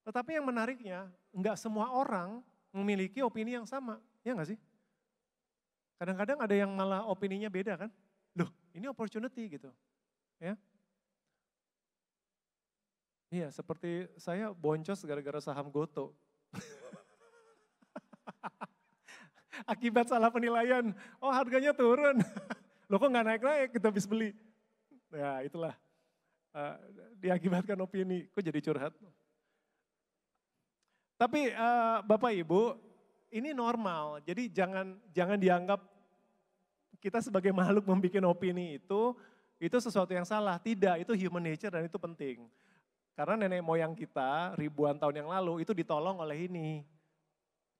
Tetapi yang menariknya, enggak semua orang memiliki opini yang sama, ya enggak sih? Kadang-kadang ada yang malah opininya beda kan? Loh, ini opportunity gitu. Ya. Iya, seperti saya boncos gara-gara saham Goto. Akibat salah penilaian, harganya turun. Loh kok nggak naik-naik, kita habis beli. Ya itulah, diakibatkan opini, kok jadi curhat. Tapi Bapak Ibu, ini normal, jadi jangan dianggap kita sebagai makhluk membuat opini itu sesuatu yang salah. Tidak, itu human nature dan itu penting. Karena nenek moyang kita ribuan tahun yang lalu itu ditolong oleh ini.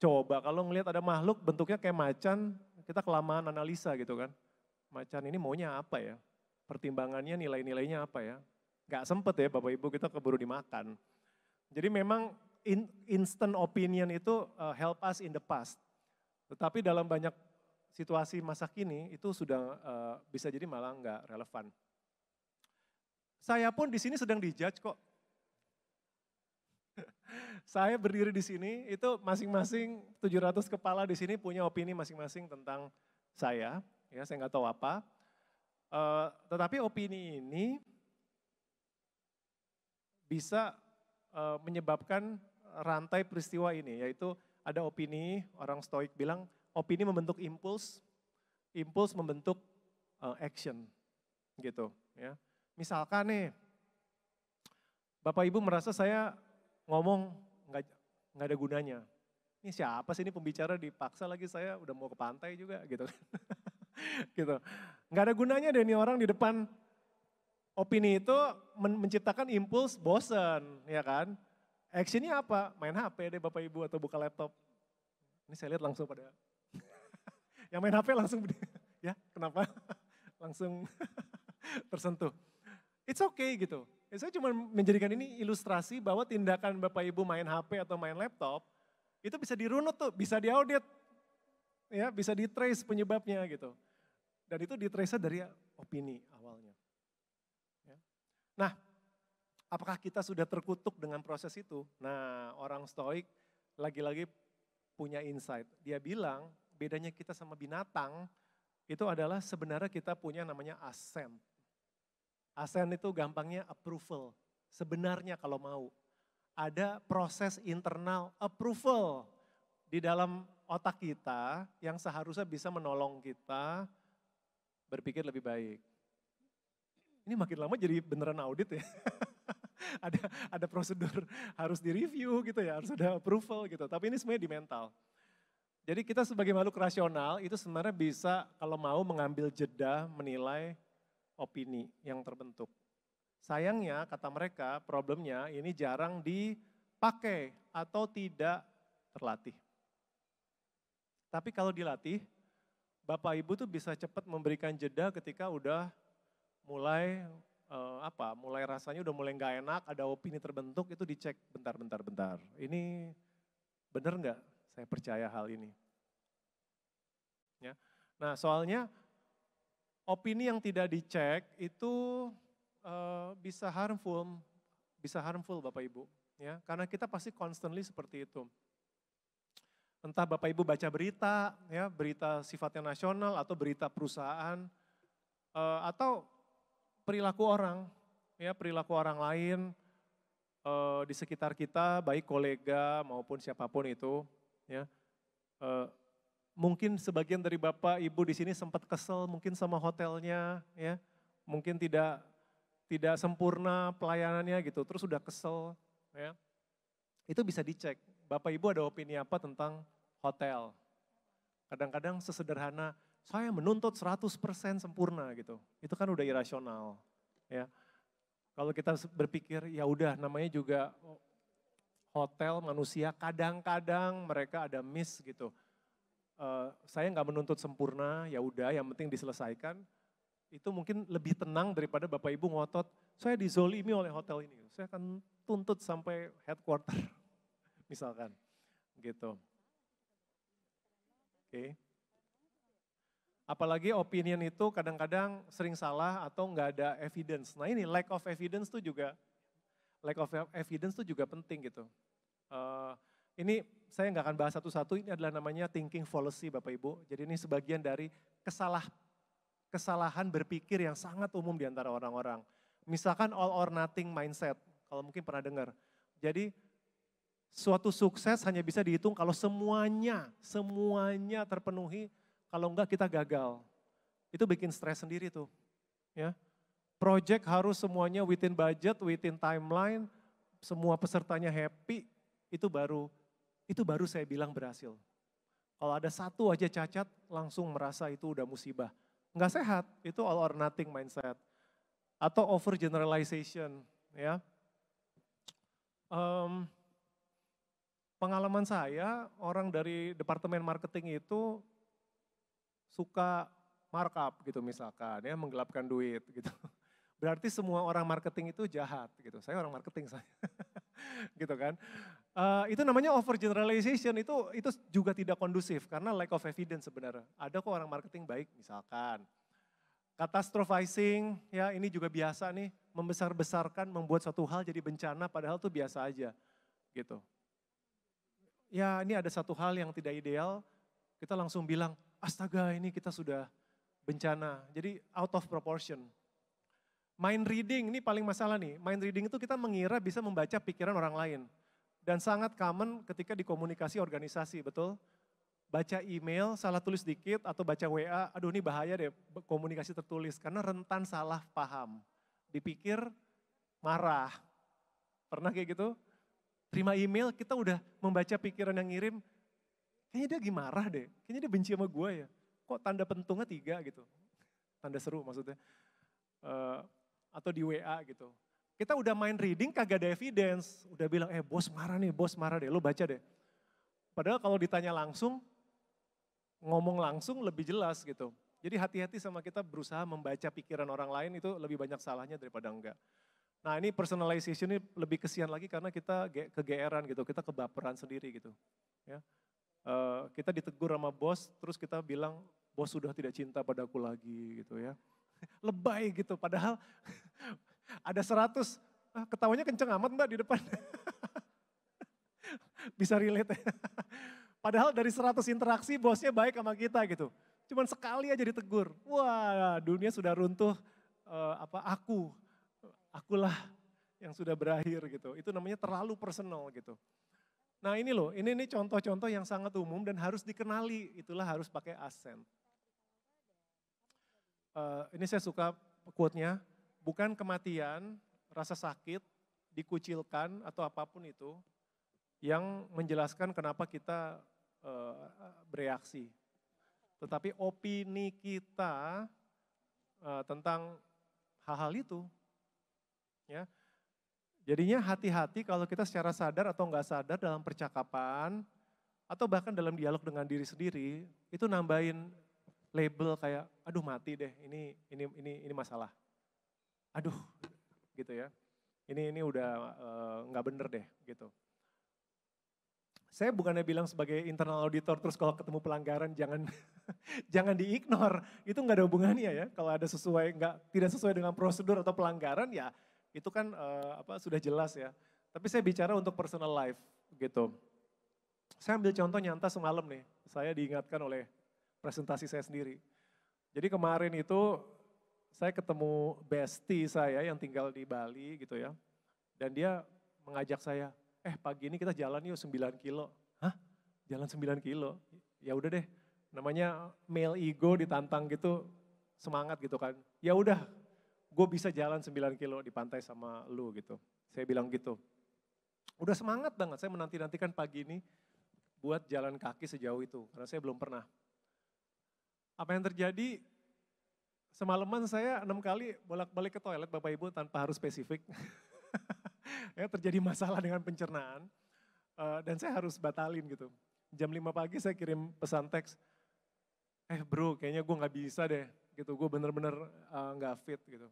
Coba kalau ngelihat ada makhluk bentuknya kayak macan, kita kelamaan analisa gitu kan. Macan ini maunya apa ya? Pertimbangannya nilai-nilainya apa ya? Gak sempet ya Bapak Ibu, kita keburu dimakan. Jadi memang instant opinion itu help us in the past. Tetapi dalam banyak situasi masa kini itu sudah bisa jadi malah nggak relevan. Saya pun di sini sedang dijudge kok. Saya berdiri di sini itu masing-masing 700 kepala di sini punya opini masing-masing tentang saya. Ya, saya nggak tahu apa. Tetapi opini ini bisa menyebabkan rantai peristiwa ini, yaitu ada opini, orang stoik bilang opini membentuk impuls, impuls membentuk action gitu ya. Misalkan nih, Bapak Ibu merasa saya ngomong nggak ada gunanya. Ini siapa sih ini pembicara dipaksa lagi saya udah mau ke pantai juga gitu. Gitu. Nggak ada gunanya deh ini orang di depan. Opini itu menciptakan impuls bosen, ya kan? actionnya apa? Main HP deh Bapak Ibu atau buka laptop. Ini saya lihat langsung pada, yang main HP langsung, ya kenapa? Langsung tersentuh. It's okay gitu. Saya cuma menjadikan ini ilustrasi bahwa tindakan Bapak Ibu main HP atau main laptop, itu bisa dirunut tuh, bisa diaudit, ya bisa di-trace penyebabnya gitu. Dan itu di-trace dari opini awalnya. Ya. Nah, apakah kita sudah terkutuk dengan proses itu? Nah, orang Stoik lagi-lagi punya insight. Dia bilang bedanya kita sama binatang itu adalah sebenarnya kita punya namanya assent. Assent itu gampangnya approval. Sebenarnya kalau mau. Ada proses internal approval di dalam otak kita yang seharusnya bisa menolong kita berpikir lebih baik. Ini makin lama jadi beneran audit ya. ada prosedur harus direview gitu ya, harus ada approval gitu. Tapi ini sebenarnya di mental. Jadi kita sebagai makhluk rasional itu sebenarnya bisa kalau mau mengambil jeda menilai opini yang terbentuk. Sayangnya kata mereka problemnya ini jarang dipakai atau tidak terlatih. Tapi kalau dilatih, Bapak Ibu tuh bisa cepat memberikan jeda ketika udah mulai mulai rasanya udah mulai nggak enak, ada opini terbentuk, itu dicek bentar. Ini benar nggak saya percaya hal ini? Ya. Nah soalnya opini yang tidak dicek itu bisa harmful Bapak Ibu. Ya, karena kita pasti constantly seperti itu. Entah Bapak Ibu baca berita, ya berita sifatnya nasional atau berita perusahaan, atau perilaku orang lain di sekitar kita, baik kolega maupun siapapun itu, ya. Mungkin sebagian dari Bapak Ibu di sini sempat kesel mungkin sama hotelnya, ya, mungkin tidak sempurna pelayanannya gitu, terus udah kesel, ya. Itu bisa dicek. Bapak Ibu ada opini apa tentang hotel? Kadang-kadang sesederhana, saya menuntut 100% sempurna gitu. Itu kan udah irasional, ya. Kalau kita berpikir ya udah namanya juga hotel manusia, kadang-kadang mereka ada miss gitu. Saya nggak menuntut sempurna, ya udah yang penting diselesaikan. Itu mungkin lebih tenang daripada Bapak Ibu ngotot, saya dizolimi oleh hotel ini, saya akan tuntut sampai headquarter, misalkan, gitu. Oke. Apalagi opinion itu kadang-kadang sering salah atau nggak ada evidence. Nah ini lack of evidence tuh juga penting gitu. Ini saya nggak akan bahas satu-satu, ini adalah namanya thinking fallacy Bapak Ibu. Jadi ini sebagian dari kesalahan berpikir yang sangat umum di antara orang-orang. Misalkan all or nothing mindset, kalau mungkin pernah dengar. Jadi suatu sukses hanya bisa dihitung kalau semuanya terpenuhi, kalau enggak kita gagal. Itu bikin stres sendiri tuh. Ya. Project harus semuanya within budget, within timeline, semua pesertanya happy, itu baru saya bilang berhasil. Kalau ada satu aja cacat, langsung merasa itu udah musibah. Nggak sehat, itu all or nothing mindset. Atau over generalization, ya. Pengalaman saya, orang dari departemen marketing itu suka markup gitu misalkan, ya menggelapkan duit gitu. Berarti semua orang marketing itu jahat gitu. Saya orang marketing saya, gitu kan. Itu namanya over generalization, itu juga tidak kondusif karena lack of evidence sebenarnya. Ada kok orang marketing baik misalkan. Catastrophizing, ya ini juga biasa nih, membesar-besarkan, membuat suatu hal jadi bencana padahal itu biasa aja gitu. Ya ini ada satu hal yang tidak ideal, kita langsung bilang, astaga ini kita sudah bencana, jadi out of proportion. Mind reading, ini paling masalah nih, mind reading itu kita mengira bisa membaca pikiran orang lain. Dan sangat common ketika di komunikasi organisasi, betul? Baca email, salah tulis dikit, atau baca WA, aduh ini bahaya deh komunikasi tertulis, karena rentan salah paham. Dipikir marah, pernah kayak gitu? Terima email, kita udah membaca pikiran yang ngirim, kayaknya dia lagi marah deh, kayaknya dia benci sama gue ya. Kok tanda pentungnya 3 gitu, tanda seru maksudnya. Atau di WA gitu. Kita udah main reading kagak ada evidence. Udah bilang, bos marah nih, bos marah deh, lo baca deh. Padahal kalau ditanya langsung, ngomong langsung lebih jelas gitu. Jadi hati-hati sama kita berusaha membaca pikiran orang lain itu lebih banyak salahnya daripada enggak. Nah ini personalization ini lebih kesian lagi karena kita kegeeran gitu, kita kebaperan sendiri gitu. Ya. Kita ditegur sama bos, terus kita bilang, bos sudah tidak cinta padaku lagi gitu ya. Lebay gitu, padahal ada 100, ketawanya kenceng amat mbak di depan. Bisa relate ya. Padahal dari 100 interaksi bosnya baik sama kita gitu. Cuman sekali aja ditegur, wah dunia sudah runtuh, akulah yang sudah berakhir gitu. Itu namanya terlalu personal gitu. Nah ini loh, ini contoh-contoh yang sangat umum dan harus dikenali, itulah harus pakai accent. Ini saya suka quote-nya, bukan kematian, rasa sakit, dikucilkan atau apapun itu yang menjelaskan kenapa kita bereaksi. Tetapi opini kita tentang hal-hal itu. Ya. Jadinya hati-hati kalau kita secara sadar atau enggak sadar dalam percakapan atau bahkan dalam dialog dengan diri sendiri itu nambahin label kayak aduh mati deh ini masalah. Aduh gitu ya. Ini udah enggak bener deh gitu. Saya bukannya bilang sebagai internal auditor terus kalau ketemu pelanggaran jangan jangan diignore. Itu enggak ada hubungannya ya. Kalau ada tidak sesuai dengan prosedur atau pelanggaran ya itu kan sudah jelas ya. Tapi saya bicara untuk personal life gitu. Saya ambil contoh nyata semalam nih. Saya diingatkan oleh presentasi saya sendiri. Jadi kemarin itu saya ketemu bestie saya yang tinggal di Bali gitu ya. Dan dia mengajak saya, pagi ini kita jalan yuk 9 kilo. Hah? Jalan 9 kilo? Ya udah deh, namanya male ego ditantang gitu, semangat gitu kan. Ya udah, gue bisa jalan 9 kilo di pantai sama lu gitu. Saya bilang gitu. Udah semangat banget, saya menanti-nantikan pagi ini buat jalan kaki sejauh itu. Karena saya belum pernah. Apa yang terjadi, semalaman saya 6 kali bolak-balik ke toilet Bapak Ibu tanpa harus spesifik. Ya, terjadi masalah dengan pencernaan. Dan saya harus batalin gitu. Jam 5 pagi saya kirim pesan teks, bro kayaknya gue gak bisa deh gitu, gue bener-bener gak fit gitu.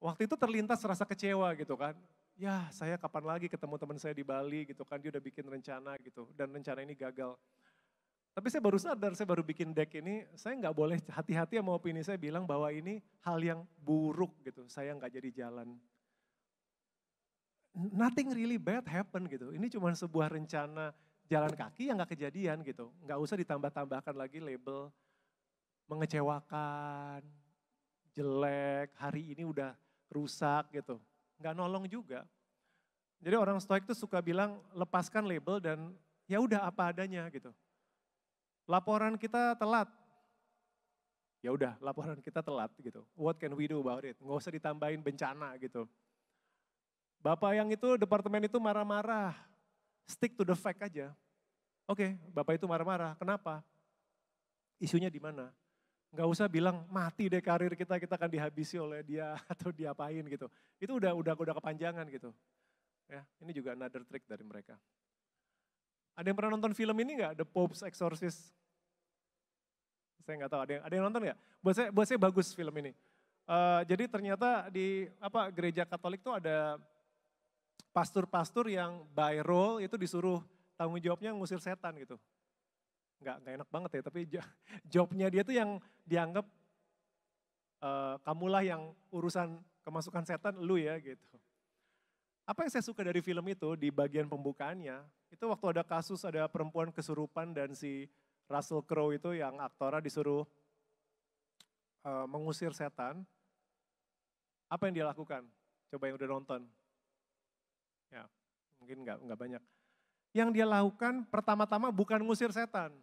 Waktu itu terlintas rasa kecewa gitu kan, ya saya kapan lagi ketemu teman saya di Bali gitu kan, dia udah bikin rencana gitu dan rencana ini gagal. Tapi saya baru sadar, saya baru bikin deck ini, saya gak boleh hati-hati sama opini saya bilang bahwa ini hal yang buruk gitu, saya gak jadi jalan. Nothing really bad happen gitu, ini cuma sebuah rencana jalan kaki yang gak kejadian gitu. Gak usah ditambah-tambahkan lagi label mengecewakan, jelek, hari ini udah rusak gitu. Gak nolong juga. Jadi orang stoik tuh suka bilang lepaskan label dan ya udah apa adanya gitu. Laporan kita telat. Ya udah laporan kita telat gitu. What can we do about it? Gak usah ditambahin bencana gitu. Bapak yang itu departemen itu marah-marah. Stick to the fact aja. Oke, Bapak itu marah-marah. Kenapa? Isunya di mana? Gak usah bilang mati deh karir kita akan dihabisi oleh dia atau diapain gitu. Itu udah kepanjangan gitu. Ya, ini juga another trick dari mereka. Ada yang pernah nonton film ini gak? The Pope's Exorcist? Saya nggak tahu, ada yang nonton nggak? Buat saya bagus film ini. Jadi ternyata di gereja Katolik tuh ada pastor-pastor yang by role itu disuruh tanggung jawabnya ngusir setan gitu. Nggak enak banget ya, tapi jobnya dia tuh yang dianggap kamulah yang urusan kemasukan setan lu ya gitu. Apa yang saya suka dari film itu di bagian pembukaannya, itu waktu ada kasus ada perempuan kesurupan dan si Russell Crowe itu yang aktornya disuruh mengusir setan. Apa yang dia lakukan? Coba yang udah nonton. Ya, mungkin nggak banyak. Yang dia lakukan pertama-tama bukan ngusir setan.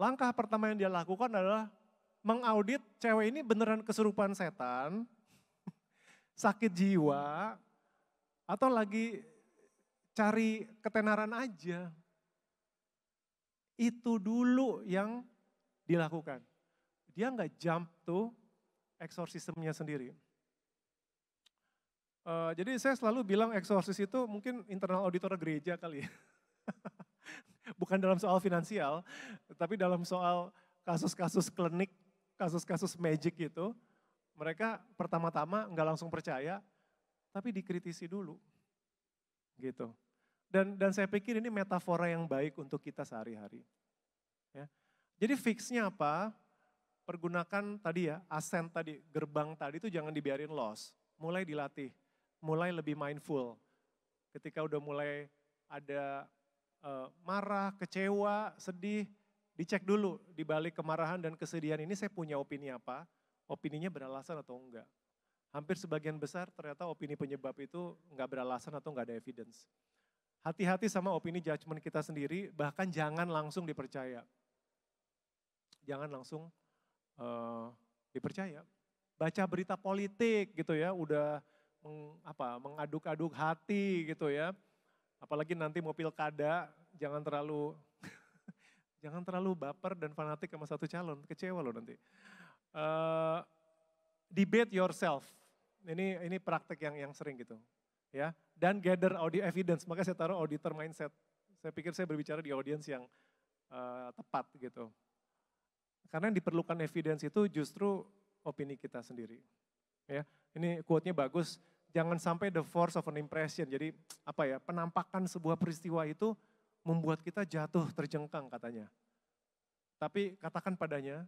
Langkah pertama yang dia lakukan adalah mengaudit cewek ini beneran kesurupan setan, sakit jiwa, atau lagi cari ketenaran aja. Itu dulu yang dilakukan. Dia nggak jump to eksorsismenya sendiri. Jadi saya selalu bilang eksorsis itu mungkin internal auditor gereja kali ya. Bukan dalam soal finansial, tapi dalam soal kasus-kasus klinik, kasus-kasus magic itu, mereka pertama-tama nggak langsung percaya, tapi dikritisi dulu. Gitu. Dan saya pikir ini metafora yang baik untuk kita sehari-hari. Ya. Jadi fixnya apa? Pergunakan tadi ya, ascent tadi, gerbang tadi itu jangan dibiarin loss. Mulai dilatih, mulai lebih mindful. Ketika udah mulai ada marah, kecewa, sedih, dicek dulu di balik kemarahan dan kesedihan ini saya punya opini apa, opininya beralasan atau enggak. Hampir sebagian besar ternyata opini penyebab itu enggak beralasan atau enggak ada evidence. Hati-hati sama opini judgement kita sendiri, bahkan jangan langsung dipercaya. Jangan langsung dipercaya. Baca berita politik gitu ya, udah mengaduk-aduk hati gitu ya. Apalagi nanti mau pilkada, jangan terlalu jangan terlalu baper dan fanatik sama satu calon, kecewa loh nanti. Debate yourself, ini praktek yang sering gitu. Ya, dan gather evidence, makanya saya taruh auditor mindset. Saya pikir saya berbicara di audience yang tepat gitu. Karena yang diperlukan evidence itu justru opini kita sendiri. Ya, ini quote-nya bagus. Jangan sampai the force of an impression. Jadi penampakan sebuah peristiwa itu membuat kita jatuh terjengkang katanya. Tapi katakan padanya,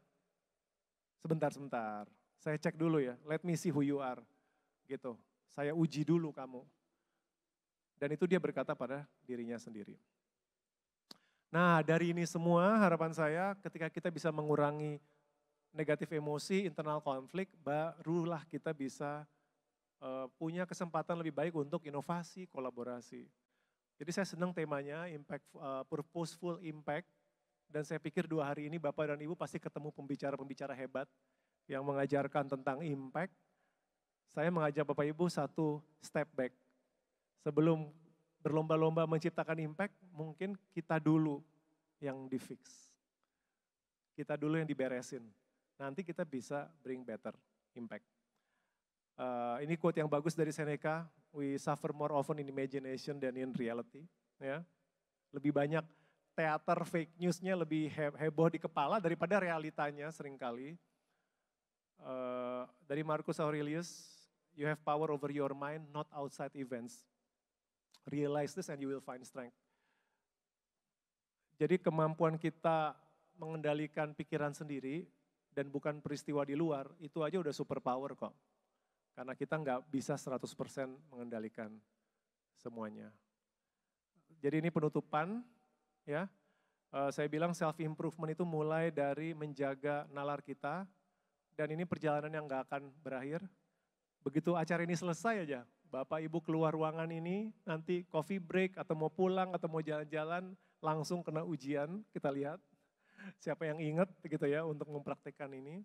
sebentar, saya cek dulu ya, let me see who you are. Gitu, saya uji dulu kamu. Dan itu dia berkata pada dirinya sendiri. Nah dari ini semua harapan saya ketika kita bisa mengurangi negatif emosi, internal konflik, barulah kita bisa punya kesempatan lebih baik untuk inovasi, kolaborasi. Jadi saya senang temanya, purposeful impact. Dan saya pikir 2 hari ini Bapak dan Ibu pasti ketemu pembicara-pembicara hebat yang mengajarkan tentang impact. Saya mengajak Bapak Ibu satu step back. Sebelum berlomba-lomba menciptakan impact, mungkin kita dulu yang di-fix. Kita dulu yang diberesin. Nanti kita bisa bring better impact. Ini quote yang bagus dari Seneca, we suffer more often in imagination than in reality. Ya. Lebih banyak teater fake newsnya lebih heboh di kepala daripada realitanya seringkali. Dari Marcus Aurelius, you have power over your mind, not outside events. Realize this and you will find strength. Jadi kemampuan kita mengendalikan pikiran sendiri dan bukan peristiwa di luar, itu aja udah super power kok. Karena kita nggak bisa 100% mengendalikan semuanya. Jadi ini penutupan, ya. Saya bilang self improvement itu mulai dari menjaga nalar kita, dan ini perjalanan yang nggak akan berakhir. Begitu acara ini selesai aja, Bapak Ibu keluar ruangan ini, nanti coffee break atau mau pulang atau mau jalan-jalan, langsung kena ujian, kita lihat siapa yang ingat gitu ya untuk mempraktekkan ini.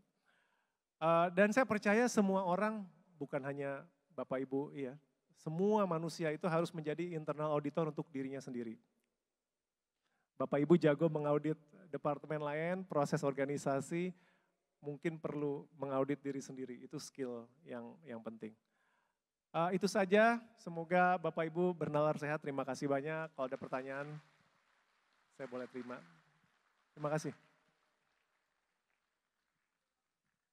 Dan saya percaya semua orang, bukan hanya Bapak Ibu, ya, semua manusia itu harus menjadi internal auditor untuk dirinya sendiri. Bapak Ibu jago mengaudit departemen lain, proses organisasi, mungkin perlu mengaudit diri sendiri, itu skill yang penting. Itu saja, semoga Bapak Ibu bernalar sehat, terima kasih banyak. Kalau ada pertanyaan, saya boleh terima. Terima kasih.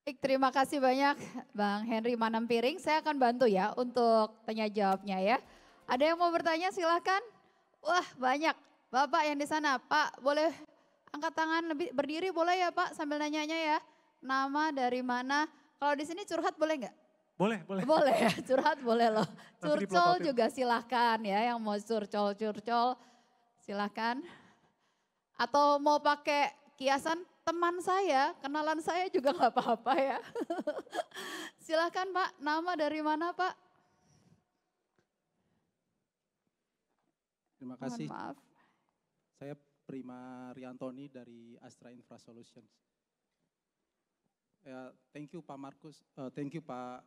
Baik, terima kasih banyak Bang Henry Manampiring. Saya akan bantu ya untuk tanya jawabnya ya. Ada yang mau bertanya silahkan. Wah banyak, Bapak yang di sana. Pak boleh angkat tangan, lebih berdiri boleh ya Pak sambil nanyanya ya. Nama dari mana, kalau di sini curhat boleh nggak? Boleh, boleh. Boleh ya, curhat boleh loh. Curcol juga silahkan ya, yang mau curcol silahkan. Atau mau pakai kiasan teman saya, kenalan saya juga nggak apa-apa ya. Silahkan Pak, nama dari mana Pak? Terima kasih. Mohon maaf. Saya Prima Riantoni dari Astra Infra Solutions. Thank you Pak Markus, thank you Pak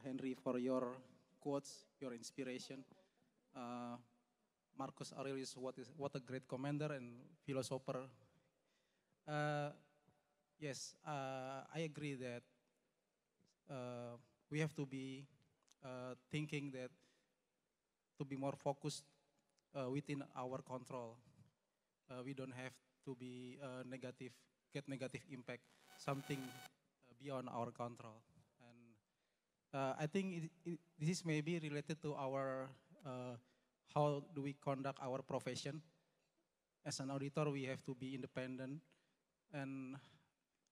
Henry for your quotes, your inspiration. Marcus Aurelius, what a great commander and philosopher. Yes, I agree that we have to be thinking that to be more focused within our control. We don't have to be get negative impact, something beyond our control. And I think this is maybe related to our how do we conduct our profession. As an auditor, we have to be independent. And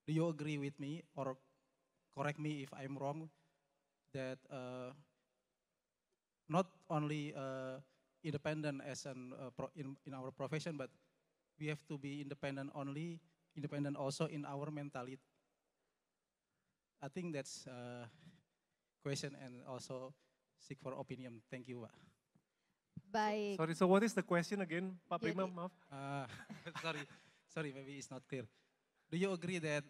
do you agree with me, or correct me if I'm wrong, that not only independent as in our profession, but we have to be independent also in our mentality. I think that's a question and also seek for opinion. Thank you, Pak. Baik. Sorry, so what is the question again, Pak Prima? Jadi- Maaf. Sorry, maybe it's not clear. Do you agree that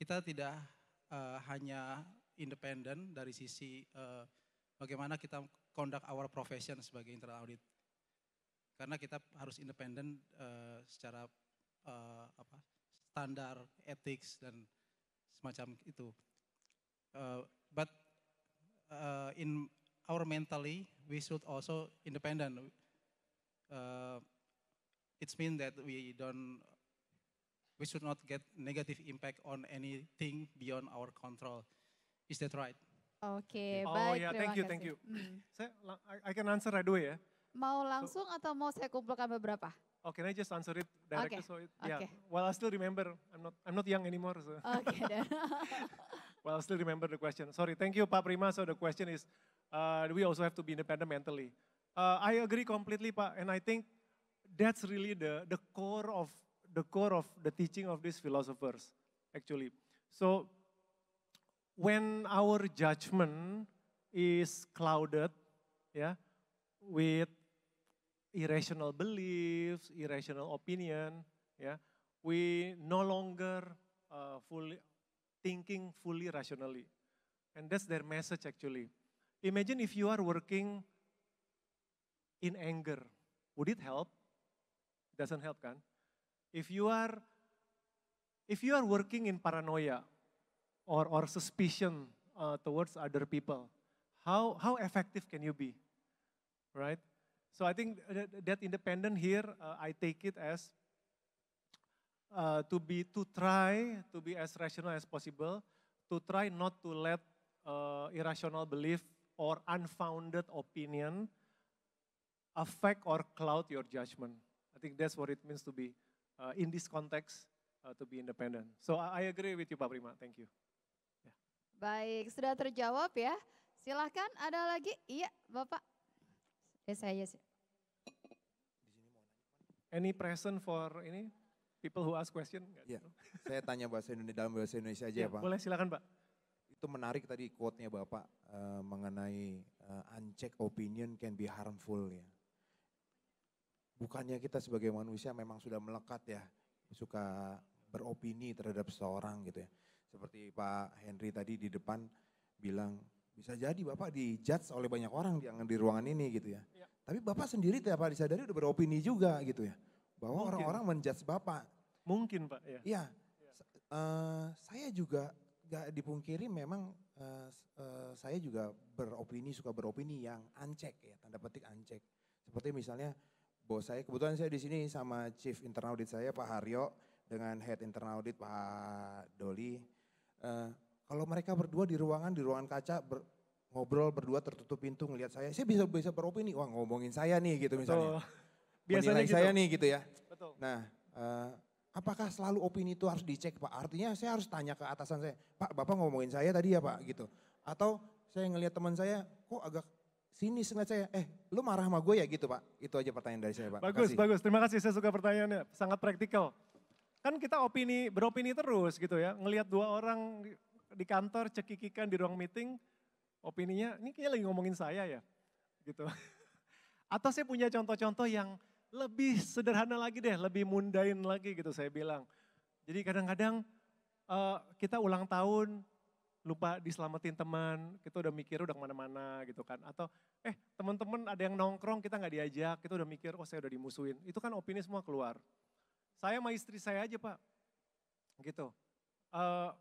kita tidak hanya independen dari sisi bagaimana kita conduct our profession sebagai internal audit? Karena kita harus independen secara standar, ethics dan semacam itu. But in our mentally, we should also independent. It's mean that we should not get negative impact on anything beyond our control. Is that right? Oke, Oh baik. ya, Terima thank you. kasih. I can answer right away ya. Mau langsung atau mau saya kumpulkan beberapa? Oh, can I just answer it directly? Okay, So yeah. okay. Well, I still remember. I'm not young anymore. So. Oke, dan Well, I still remember the question. Sorry, thank you, Pak Prima. So the question is, we also have to be independent mentally. I agree completely, Pak, and I think that's really the core of the teaching of these philosophers, actually. So when our judgment is clouded, yeah, with irrational beliefs, irrational opinion, yeah, we no longer thinking fully rationally. And that's their message actually. Imagine if you are working in anger, would it help? Doesn't help, kan? If you are working in paranoia or suspicion towards other people, how effective can you be, right? So I think that independent here, I take it as to try to be as rational as possible, to try not to let irrational belief or unfounded opinion affect or cloud your judgment. I think that's what it means to be, in this context, to be independent. So I agree with you, Pak Prima. Thank you. Yeah. baik, sudah terjawab ya. Silahkan, ada lagi? Iya, Bapak. Saya sih. Any present for ini people who ask question? Iya, saya tanya dalam bahasa Indonesia aja Ya, ya Pak. boleh silakan Pak. Itu menarik tadi quote-nya Bapak mengenai unchecked opinion can be harmful ya. Bukannya kita sebagai manusia memang sudah melekat ya, suka beropini terhadap seseorang gitu ya. Seperti Pak Henry tadi di depan bilang, bisa jadi Bapak dijudge oleh banyak orang yang di ruangan ini gitu ya. Ya. Tapi Bapak sendiri tanpa disadari udah beropini juga gitu ya. Bahwa Mungkin. orang-orang menjudge Bapak. Mungkin Pak, ya. Iya, saya juga gak dipungkiri memang saya juga suka beropini yang uncheck ya, tanda petik uncheck. Seperti misalnya bos saya, kebetulan saya di sini sama Chief Internal Audit saya Pak Haryo dengan Head Internal Audit Pak Doli. Kalau mereka berdua di ruangan kaca ngobrol berdua tertutup pintu ngelihat saya bisa beropini, wah ngomongin saya nih gitu misalnya. Biasanya menilai gitu. saya nih gitu ya. Betul. Nah, apakah selalu opini itu harus dicek Pak? Artinya saya harus tanya ke atasan saya, Pak Bapak ngomongin saya tadi ya Pak gitu. Atau saya ngelihat teman saya kok agak sinis ngeliat saya, lu marah sama gue ya gitu Pak. Itu aja pertanyaan dari saya Pak. Bagus, Makasih. bagus. Terima kasih, saya suka pertanyaannya. Sangat praktikal. Kan kita beropini terus gitu ya. Ngelihat dua orang di kantor cekikikan di ruang meeting, opininya ini kayaknya lagi ngomongin saya ya. Gitu. Atau saya punya contoh-contoh yang lebih sederhana lagi deh, lebih mundain lagi gitu saya bilang. Jadi kadang-kadang kita ulang tahun, lupa diselamatin teman, kita udah mikir udah kemana-mana gitu kan. Atau teman-teman ada yang nongkrong kita nggak diajak, kita udah mikir oh saya udah dimusuhin. Itu kan opini semua keluar. Saya sama istri saya aja Pak, gitu.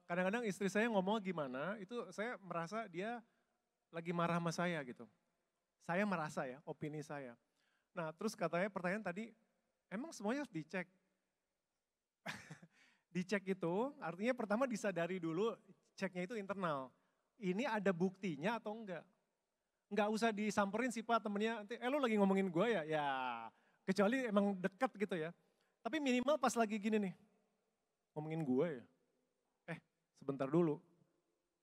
Kadang-kadang istri saya ngomong gimana, itu saya merasa dia lagi marah sama saya gitu. Saya merasa ya, opini saya. Nah terus katanya pertanyaan tadi, emang semuanya harus dicek? Dicek itu artinya pertama disadari dulu, ceknya itu internal. Ini ada buktinya atau enggak? Enggak usah disamperin sih Pak temennya, lu lagi ngomongin gue ya? Ya kecuali emang dekat gitu ya. Tapi minimal pas lagi gini nih, ngomongin gue ya? Sebentar dulu,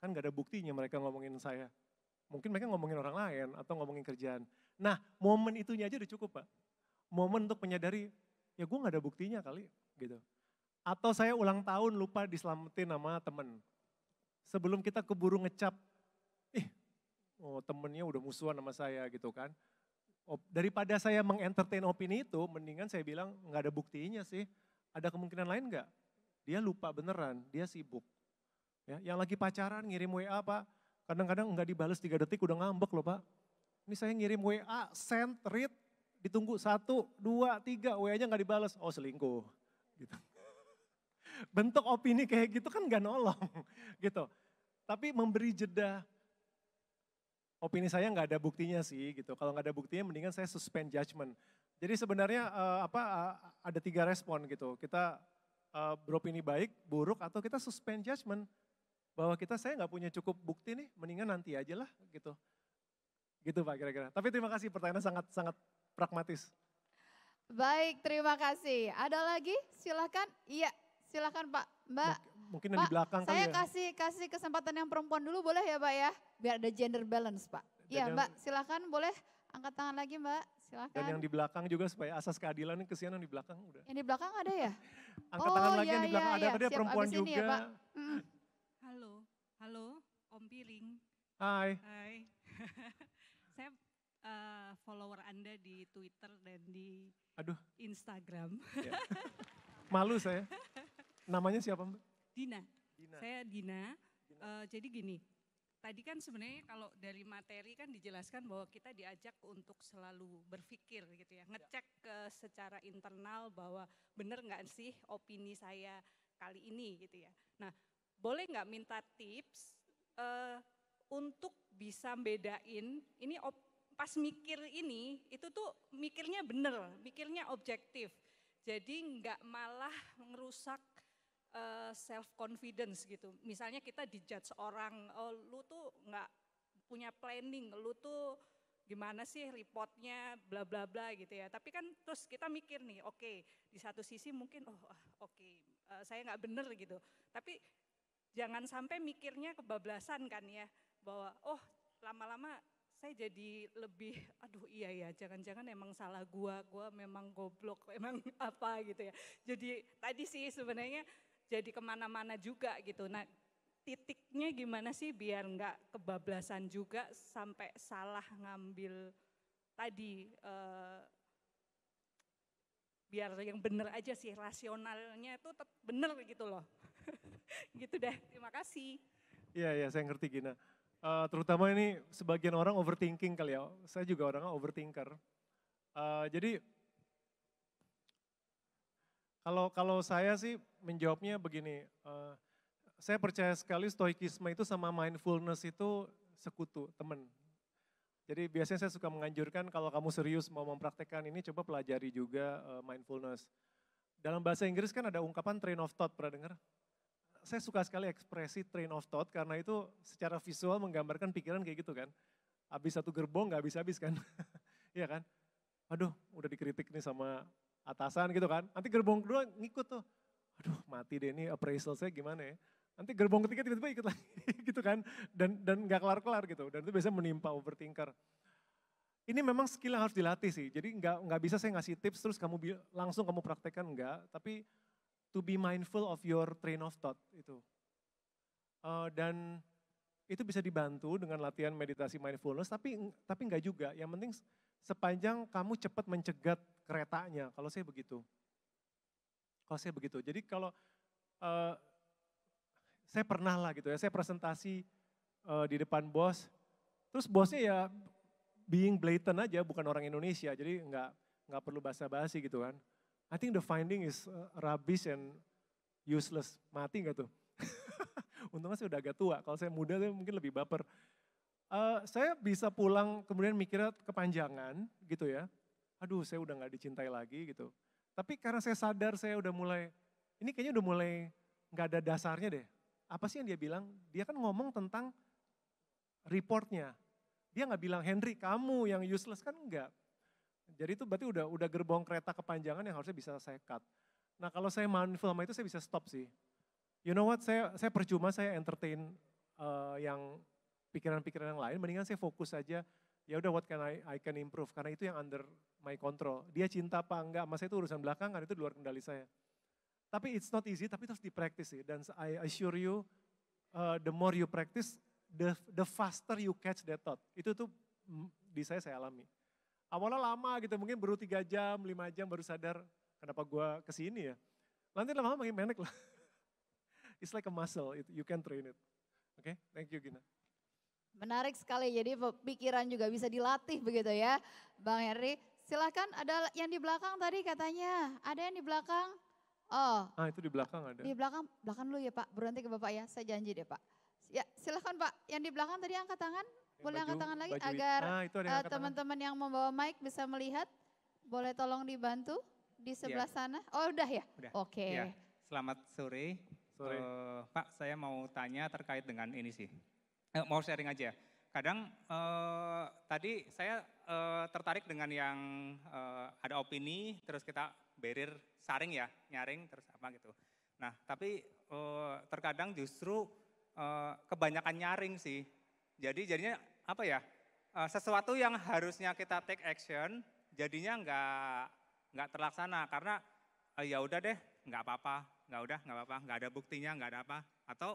kan gak ada buktinya mereka ngomongin saya. Mungkin mereka ngomongin orang lain atau ngomongin kerjaan. Nah momen itunya aja udah cukup Pak. Momen untuk menyadari, ya gue gak ada buktinya kali gitu. Atau saya ulang tahun lupa diselamatin sama temen. Sebelum kita keburu ngecap, temennya udah musuhan sama saya gitu kan. Daripada saya mengentertain opini itu, mendingan saya bilang gak ada buktinya sih. Ada kemungkinan lain gak? Dia lupa beneran, dia sibuk. Ya, yang lagi pacaran ngirim WA Pak, kadang-kadang nggak dibales 3 detik udah ngambek loh Pak. Ini saya ngirim WA, send, read, ditunggu 1, 2, 3, WA-nya nggak dibales, oh selingkuh. Gitu. Bentuk opini kayak gitu kan nggak nolong gitu. Tapi memberi jeda, opini saya nggak ada buktinya sih gitu. Kalau nggak ada buktinya mendingan saya suspend judgment. Jadi sebenarnya ada 3 respon gitu. Kita beropini baik, buruk, atau kita suspend judgment. Bahwa saya nggak punya cukup bukti nih, mendingan nanti aja lah gitu. Gitu Pak kira-kira. Tapi terima kasih pertanyaannya sangat pragmatis. Baik, terima kasih. Ada lagi? Silakan. Iya, silakan Pak. Mbak. Mungkin yang di belakang kali ya. Saya kasih kesempatan yang perempuan dulu boleh ya Pak ya? Biar ada gender balance Pak. Iya Mbak, silakan boleh angkat tangan lagi Mbak. Silakan. Dan yang di belakang juga supaya asas keadilan ini kesian yang di belakang udah. Yang di belakang ada ya? Angkat tangan lagi yang di belakang ada, tadi perempuan juga. Ya, Pak. Halo, Om Piring. Hai. Saya follower Anda di Twitter dan di Instagram. Ya. Malu saya. Namanya siapa Mbak? Dina. Saya Dina. Jadi gini, tadi kan sebenarnya kalau dari materi kan dijelaskan bahwa kita diajak untuk selalu berpikir gitu ya. Ngecek secara internal bahwa benar nggak sih opini saya kali ini gitu ya. Nah, boleh nggak minta tips untuk bisa bedain ini pas mikir ini itu tuh mikirnya bener, mikirnya objektif. Jadi nggak malah ngerusak self confidence gitu. Misalnya kita dijudge orang, oh lu tuh nggak punya planning, lu tuh gimana sih reportnya bla bla bla gitu ya. Tapi kan terus kita mikir nih, oke, di satu sisi mungkin saya nggak bener gitu. Tapi jangan sampai mikirnya kebablasan kan ya, bahwa lama-lama saya jadi lebih, iya ya, jangan-jangan emang salah gua memang goblok, emang apa gitu ya. Jadi tadi sih sebenarnya jadi kemana-mana juga gitu. Nah titiknya gimana sih biar nggak kebablasan juga sampai salah ngambil tadi, biar yang bener aja sih, rasionalnya itu tetap bener gitu loh. Gitu deh, terima kasih. Iya, saya ngerti Gina. Terutama ini sebagian orang overthinking kali ya, saya juga orangnya overthinker. Jadi kalau saya sih menjawabnya begini, saya percaya sekali stoikisme itu sama mindfulness itu sekutu, teman. Jadi biasanya saya suka menganjurkan kalau kamu serius mau mempraktekkan ini, coba pelajari juga mindfulness. Dalam bahasa Inggris kan ada ungkapan train of thought, pernah dengar? Saya suka sekali ekspresi train of thought karena itu secara visual menggambarkan pikiran kayak gitu kan. Habis satu gerbong gak habis-habis kan. Iya kan? Aduh udah dikritik nih sama atasan gitu kan. Nanti gerbong kedua ngikut tuh. Aduh mati deh ini appraisal saya gimana ya. Nanti gerbong ketiga tiba-tiba ikut lagi gitu kan. Dan gak kelar-kelar gitu. Dan itu biasanya menimpa overthinker. Ini memang skill yang harus dilatih sih. Jadi nggak bisa saya ngasih tips terus kamu langsung kamu praktekkan, enggak. Tapi to be mindful of your train of thought itu. Dan itu bisa dibantu dengan latihan meditasi mindfulness, tapi enggak juga. Yang penting sepanjang kamu cepat mencegat keretanya, kalau saya begitu. Jadi kalau saya pernah lah gitu ya, saya presentasi di depan bos, terus bosnya ya being blatant aja, bukan orang Indonesia, jadi enggak perlu basa-basi gitu kan. I think the finding is rubbish and useless, mati enggak tuh? Untungnya saya udah agak tua, kalau saya muda saya mungkin lebih baper. Saya bisa pulang kemudian mikirnya kepanjangan gitu ya. Aduh saya udah gak dicintai lagi gitu. Tapi karena saya sadar saya udah mulai, ini kayaknya udah mulai gak ada dasarnya deh. Apa sih yang dia bilang? Dia kan ngomong tentang reportnya. Dia gak bilang, Henry kamu yang useless, kan enggak. Jadi itu berarti udah gerbong kereta kepanjangan yang harusnya bisa saya cut. Nah kalau saya mindful sama itu saya bisa stop sih. You know what, saya percuma saya entertain yang pikiran-pikiran yang lain, mendingan saya fokus aja, ya udah what can I can improve, karena itu yang under my control. Dia cinta apa enggak, sama saya itu urusan belakangan, itu di luar kendali saya. Tapi it's not easy, tapi itu harus di-practice sih. Dan I assure you, the more you practice, the faster you catch that thought. Itu tuh di saya alami. Awalnya lama gitu, mungkin baru 3 jam, 5 jam baru sadar kenapa gue kesini ya. Nanti lama-lama makin pendek lah. It's like a muscle, you can train it. Oke, thank you Gina. Menarik sekali, jadi pikiran juga bisa dilatih begitu ya Bang Henry. Silahkan, ada yang di belakang tadi katanya, ada yang di belakang? Oh. Itu di belakang ada. Di belakang dulu ya Pak, berhenti ke Bapak ya, saya janji deh Pak. Ya silahkan Pak, yang di belakang tadi angkat tangan. Boleh angkat tangan lagi agar teman-teman yang membawa mic bisa melihat. Boleh tolong dibantu di sebelah sana. Oh udah ya? Udah. Oke. Ya, selamat sore. Sore. Pak, saya mau tanya terkait dengan ini sih. Mau sharing aja. Kadang tadi saya tertarik dengan yang ada opini, terus kita barrier saring ya, nyaring terus apa gitu. Nah tapi terkadang justru kebanyakan nyaring sih. Jadinya apa ya, sesuatu yang harusnya kita take action jadinya nggak terlaksana karena ya udah deh nggak apa-apa, nggak apa-apa, nggak ada buktinya, nggak ada apa. Atau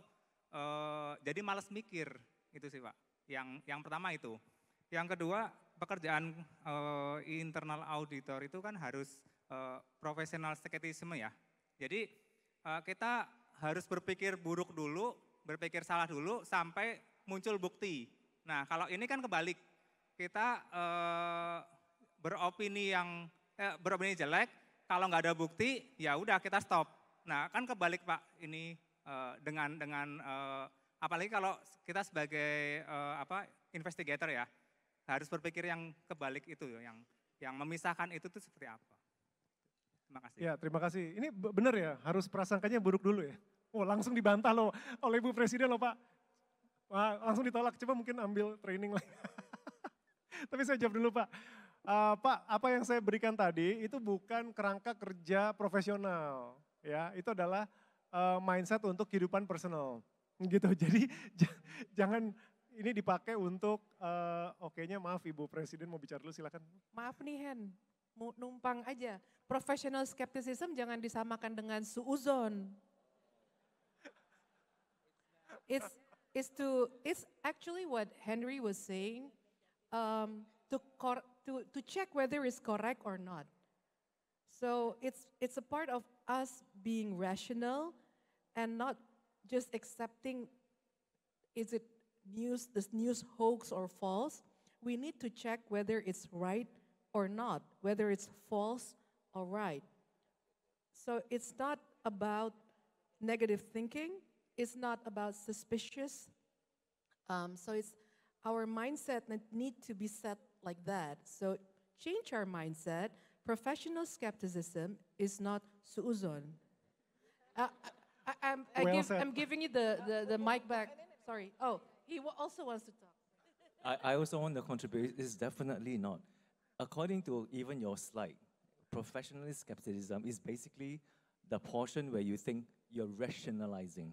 jadi malas mikir, itu sih Pak. Yang pertama itu. Yang kedua, pekerjaan internal auditor itu kan harus professional skepticism ya. Jadi kita harus berpikir buruk dulu, berpikir salah dulu sampai muncul bukti. Nah kalau ini kan kebalik, kita beropini jelek, kalau nggak ada bukti ya udah kita stop. Nah kan kebalik Pak ini dengan apalagi kalau kita sebagai investigator ya harus berpikir yang kebalik itu, yang memisahkan itu tuh seperti apa. Terima kasih. Ya terima kasih. Ini benar ya, harus prasangkanya buruk dulu ya. Oh langsung dibantah loh oleh Ibu Presiden loh Pak. Wah, langsung ditolak, coba mungkin ambil training lagi. Tapi saya jawab dulu Pak. Pak, apa yang saya berikan tadi itu bukan kerangka kerja profesional. Ya, itu adalah mindset untuk kehidupan personal. Gitu, jadi jangan ini dipakai untuk, oke-nya maaf Ibu Presiden mau bicara dulu silakan. Maaf nih Hen, mau numpang aja. Professional skepticism jangan disamakan dengan suuzon. It's actually what Henry was saying, to check whether it's correct or not. So it's a part of us being rational and not just accepting is it this news hoax or false. We need to check whether it's right or not, whether it's false or right. So it's not about negative thinking. It's not about suspicious. So it's our mindset that need to be set like that. So change our mindset. Professional skepticism is not suuzon. I'm giving you the mic back. Sorry. Oh, he also wants to talk. I also want to contribute. It's definitely not. According to even your slide, professional skepticism is basically the portion where you think you're rationalizing.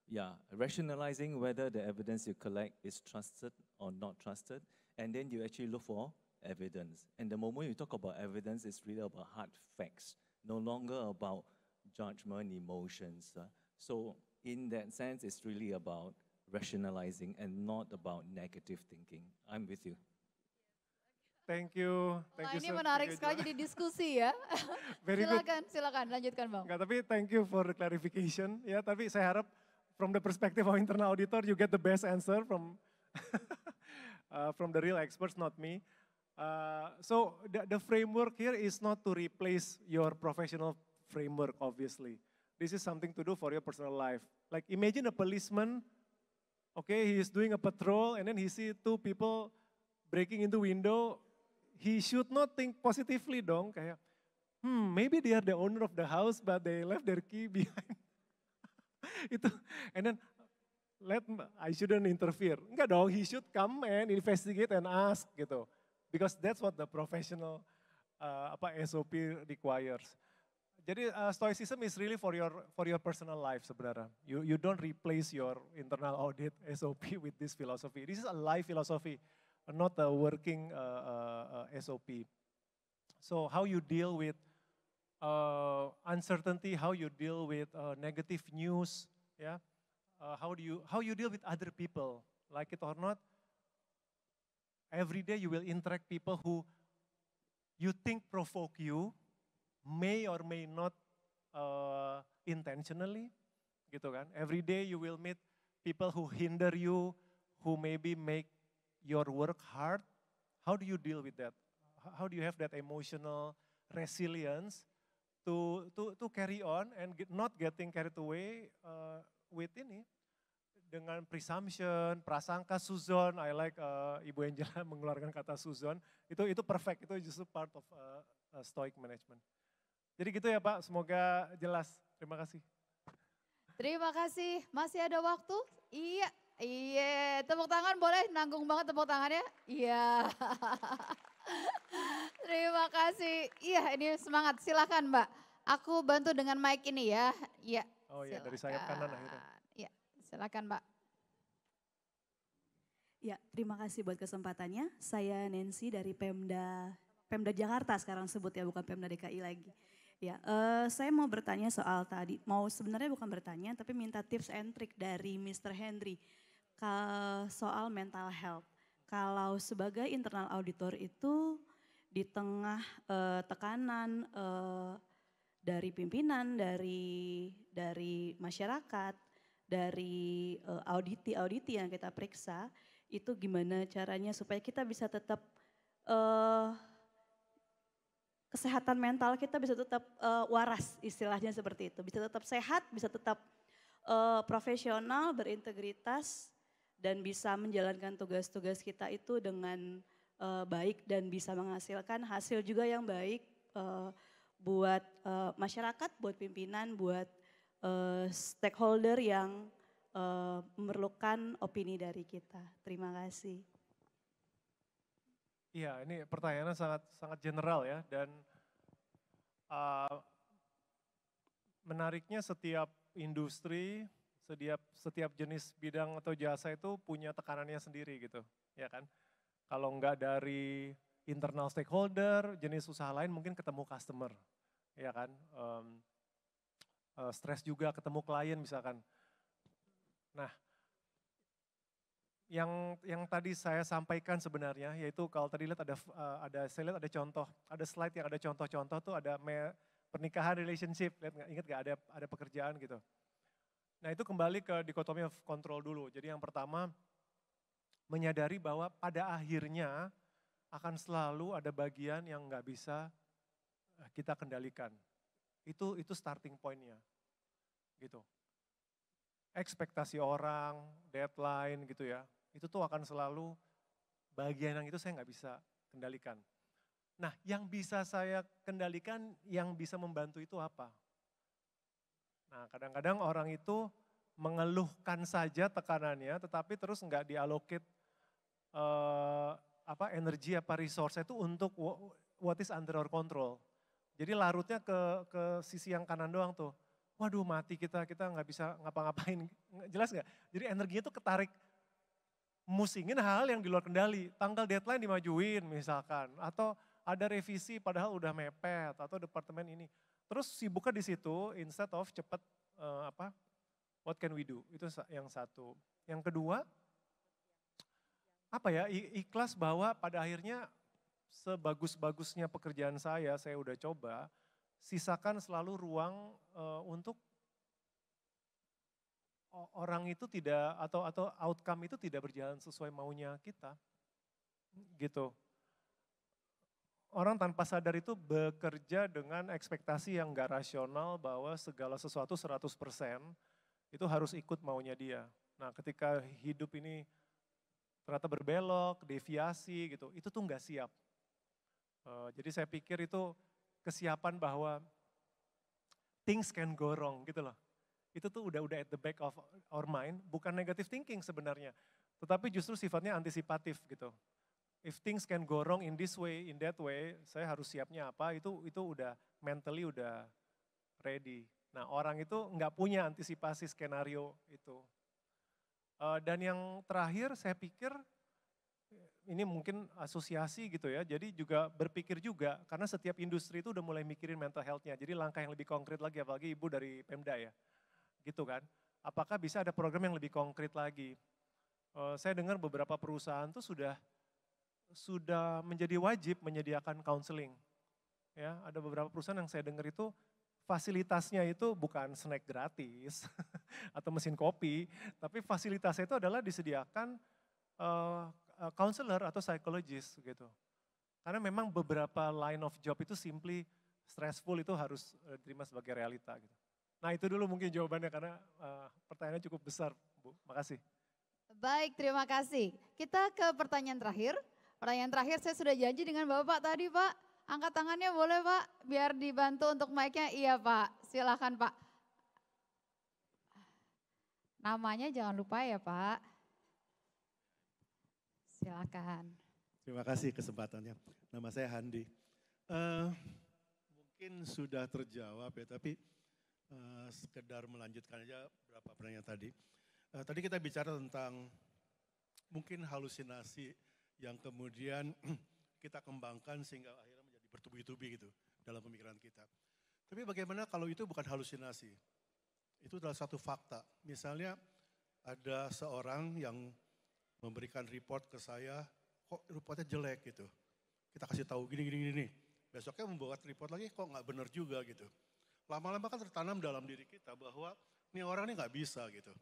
Yeah, rationalizing whether the evidence you collect is trusted or not trusted, and then you actually look for evidence. And the moment you talk about evidence, it's really about hard facts, no longer about judgment, emotions. So in that sense, it's really about rationalizing and not about negative thinking. I'm with you. Thank you. Ini menarik sekali jadi diskusi ya. Silakan lanjutkan Bang. Enggak, tapi thank you for the clarification. Ya, tapi saya harap from the perspective of internal auditor, you get the best answer from from the real experts, not me. So the framework here is not to replace your professional framework, obviously. this is something to do for your personal life. Like imagine a policeman, okay, he is doing a patrol and then he see two people breaking into window. He should not think positively dong, kayak, maybe they are the owner of the house but they left their key behind. Itu, and then I shouldn't interfere. Enggak dong, he should come and investigate and ask gitu. Because that's what the professional SOP requires. Jadi stoicism is really for your personal life sebenarnya. You don't replace your internal audit SOP with this philosophy. This is a life philosophy, not a working SOP. So how you deal with uncertainty, how you deal with negative news, yeah. How you deal with other people, like it or not. Every day you will interact people who you think provoke you, may or may not intentionally, gitu kan. Every day you will meet people who hinder you, who maybe make your work hard. How do you deal with that? How do you have that emotional resilience to carry on and not getting carried away with ini, dengan presumption, prasangka, suzon. I like Ibu Angela mengeluarkan kata suzon. Itu perfect, itu justru part of stoic management. Jadi gitu ya Pak, semoga jelas. Terima kasih. Terima kasih, masih ada waktu? Iya, tepuk tangan boleh, nanggung banget tepuk tangannya. Iya. Terima kasih. Iya, ini semangat, silakan Mbak. Aku bantu dengan mic ini ya. Iya. Oh iya, dari sayap kanan akhirnya. Iya, silakan Mbak. Ya, terima kasih buat kesempatannya. Saya Nancy dari Pemda Jakarta sekarang sebut ya, bukan Pemda DKI lagi. Ya, saya mau bertanya soal tadi, sebenarnya bukan bertanya, tapi minta tips and trick dari Mr. Henry soal mental health. Kalau sebagai internal auditor itu di tengah tekanan dari pimpinan, dari masyarakat, dari auditi yang kita periksa, itu gimana caranya supaya kita bisa tetap kesehatan mental kita bisa tetap waras, istilahnya seperti itu. Bisa tetap sehat, bisa tetap profesional, berintegritas, dan bisa menjalankan tugas-tugas kita itu dengan baik dan bisa menghasilkan hasil juga yang baik buat masyarakat, buat pimpinan, buat stakeholder yang memerlukan opini dari kita. Terima kasih. Iya, ini pertanyaannya sangat general ya, dan menariknya setiap industri, setiap jenis bidang atau jasa itu punya tekanannya sendiri gitu, ya kan. Kalau enggak dari internal stakeholder, jenis usaha lain mungkin ketemu customer, ya kan. Stres juga ketemu klien misalkan. Nah, yang tadi saya sampaikan sebenarnya, yaitu kalau tadi lihat saya lihat ada contoh, ada slide yang ada contoh-contoh tuh ada pernikahan, relationship, ingat gak ada pekerjaan gitu. Nah itu kembali ke dikotomi of control dulu. Jadi yang pertama menyadari bahwa pada akhirnya akan selalu ada bagian yang nggak bisa kita kendalikan. Itu starting point-nya gitu. Ekspektasi orang, deadline gitu ya, itu tuh akan selalu bagian yang itu saya nggak bisa kendalikan. Nah yang bisa saya kendalikan, yang bisa membantu itu apa? Nah kadang-kadang orang itu mengeluhkan saja tekanannya, tetapi terus nggak diallocate energi resource itu untuk what is under our control. Jadi larutnya ke sisi yang kanan doang tuh. Waduh mati kita nggak bisa ngapa-ngapain, jelas nggak? Jadi energinya tuh ketarik musingin hal yang di luar kendali. Tanggal deadline dimajuin misalkan, atau ada revisi padahal udah mepet, atau departemen ini. Terus sibuknya di situ instead of cepet what can we do, itu yang satu. Yang kedua, ikhlas bahwa pada akhirnya sebagus-bagusnya pekerjaan saya udah coba, sisakan selalu ruang untuk orang itu tidak atau outcome itu tidak berjalan sesuai maunya kita, gitu. orang tanpa sadar itu bekerja dengan ekspektasi yang gak rasional bahwa segala sesuatu 100% itu harus ikut maunya dia. Nah ketika hidup ini ternyata berbelok, deviasi gitu, itu tuh gak siap. Jadi saya pikir itu kesiapan bahwa things can go wrong gitu loh. Itu tuh udah at the back of our mind, bukan negative thinking sebenarnya. Tetapi justru sifatnya antisipatif gitu. If things can go wrong in this way, in that way, saya harus siapnya apa, itu udah mentally udah ready. Nah orang itu nggak punya antisipasi skenario itu. Dan yang terakhir saya pikir, ini mungkin asosiasi gitu ya, jadi juga berpikir juga, karena setiap industri itu udah mulai mikirin mental health-nya, jadi langkah yang lebih konkret lagi, apalagi Ibu dari Pemda ya, gitu kan. Apakah bisa ada program yang lebih konkret lagi? Saya dengar beberapa perusahaan tuh sudah menjadi wajib menyediakan counseling. Ya, ada beberapa perusahaan yang saya dengar itu fasilitasnya itu bukan snack gratis atau mesin kopi, tapi fasilitasnya itu adalah disediakan counselor atau psychologist gitu. Karena memang beberapa line of job itu simply stressful, itu harus diterima sebagai realita gitu. Nah itu dulu mungkin jawabannya karena pertanyaannya cukup besar Bu, makasih. Baik, terima kasih. Kita ke pertanyaan terakhir. Pertanyaan terakhir saya sudah janji dengan Bapak tadi Pak. Angkat tangannya boleh Pak, biar dibantu untuk mic-nya. Iya Pak, silakan Pak. Namanya jangan lupa ya Pak. Silakan. Terima kasih kesempatannya. Nama saya Handi. Mungkin sudah terjawab ya, tapi sekedar melanjutkan aja beberapa pertanyaan tadi. Tadi kita bicara tentang mungkin halusinasi yang kemudian kita kembangkan sehingga akhirnya menjadi bertubi-tubi gitu dalam pemikiran kita. Tapi bagaimana kalau itu bukan halusinasi? Itu adalah satu fakta. Misalnya ada seorang yang memberikan report ke saya, kok reportnya jelek gitu. Kita kasih tahu gini. Besoknya membuat report lagi kok nggak benar juga gitu. Lama-lama kan tertanam dalam diri kita bahwa ini orang ini nggak bisa gitu.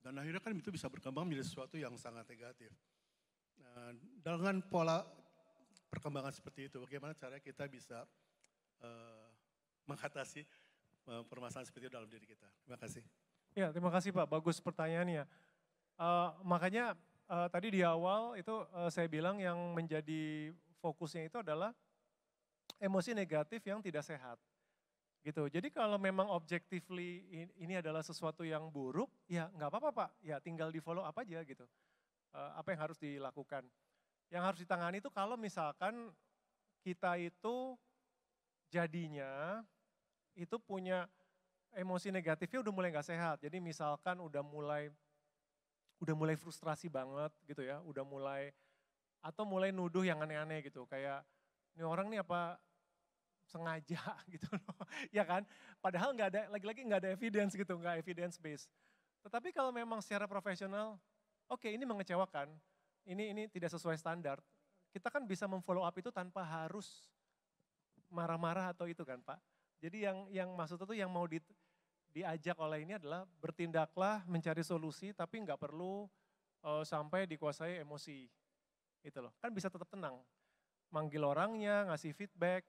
Dan akhirnya kan itu bisa berkembang menjadi sesuatu yang sangat negatif. Nah, dengan pola perkembangan seperti itu, bagaimana caranya kita bisa mengatasi permasalahan seperti itu dalam diri kita. Terima kasih. Ya, terima kasih Pak, bagus pertanyaannya. Makanya tadi di awal itu saya bilang yang menjadi fokusnya itu adalah emosi negatif yang tidak sehat. Gitu. Jadi kalau memang objectively ini adalah sesuatu yang buruk, ya nggak apa-apa Pak, ya tinggal di follow up aja gitu. Apa yang harus dilakukan. Yang harus ditangani itu kalau misalkan kita itu jadinya itu punya emosi negatifnya udah mulai nggak sehat. Jadi misalkan udah mulai frustrasi banget gitu ya, udah mulai atau mulai nuduh yang aneh-aneh gitu, kayak ini orang nih apa sengaja gitu loh, ya kan? Padahal nggak ada, lagi-lagi nggak ada evidence gitu, nggak evidence based. Tetapi kalau memang secara profesional, oke ini mengecewakan, ini tidak sesuai standar, kita kan bisa memfollow up itu tanpa harus marah-marah atau itu kan Pak. Jadi yang maksud itu yang mau diajak oleh ini adalah bertindaklah mencari solusi tapi nggak perlu sampai dikuasai emosi. Gitu loh, kan bisa tetap tenang. Manggil orangnya, ngasih feedback,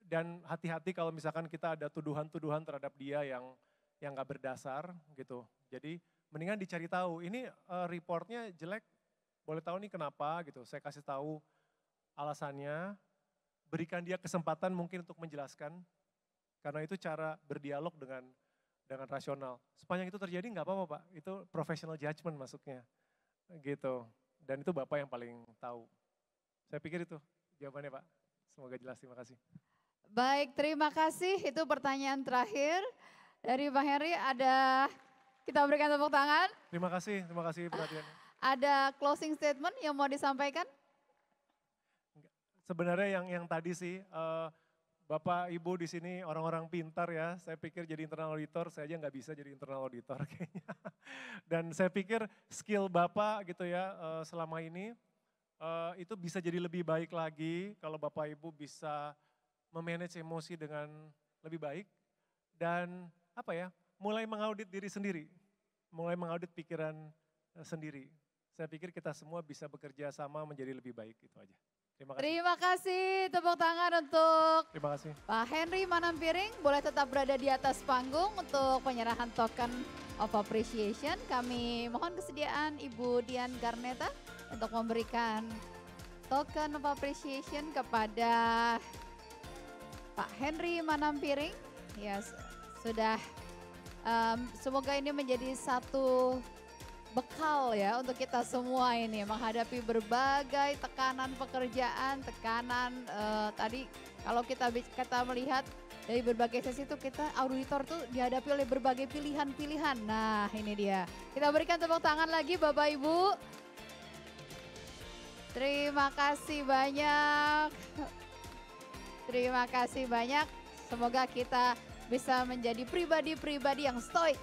dan hati-hati kalau misalkan kita ada tuduhan-tuduhan terhadap dia yang nggak berdasar gitu. Jadi mendingan dicari tahu, ini reportnya jelek, boleh tahu nih kenapa gitu. Saya kasih tahu alasannya, berikan dia kesempatan mungkin untuk menjelaskan, karena itu cara berdialog dengan rasional. Sepanjang itu terjadi nggak apa-apa Pak, itu professional judgment masuknya gitu. Dan itu Bapak yang paling tahu. Saya pikir itu jawabannya Pak. Semoga jelas, terima kasih. Baik, terima kasih. Itu pertanyaan terakhir dari Bang Henry. Kita berikan tepuk tangan. Terima kasih perhatiannya. Ada closing statement yang mau disampaikan? Sebenarnya yang tadi sih, Bapak Ibu di sini orang-orang pintar ya, saya pikir jadi internal auditor, saya aja nggak bisa jadi internal auditor kayaknya. Dan saya pikir skill Bapak gitu ya selama ini, itu bisa jadi lebih baik lagi kalau Bapak Ibu bisa memanage emosi dengan lebih baik. Dan mulai mengaudit diri sendiri, mulai mengaudit pikiran sendiri. saya pikir kita semua bisa bekerja sama menjadi lebih baik, itu aja. Terima kasih. Terima kasih, tepuk tangan untuk Terima kasih. Pak Henry Manampiring. Boleh tetap berada di atas panggung untuk penyerahan token of appreciation. Kami mohon kesediaan Ibu Dian Garneta untuk memberikan token of appreciation kepada Pak Henry Manampiring. Ya, sudah semoga ini menjadi satu bekal ya untuk kita semua ini menghadapi berbagai tekanan pekerjaan, tekanan tadi kalau kita melihat dari berbagai sesi itu kita auditor tuh dihadapi oleh berbagai pilihan-pilihan. Nah ini dia. Kita berikan tepuk tangan lagi Bapak Ibu. Terima kasih banyak. Terima kasih banyak. Semoga kita bisa menjadi pribadi-pribadi yang stoik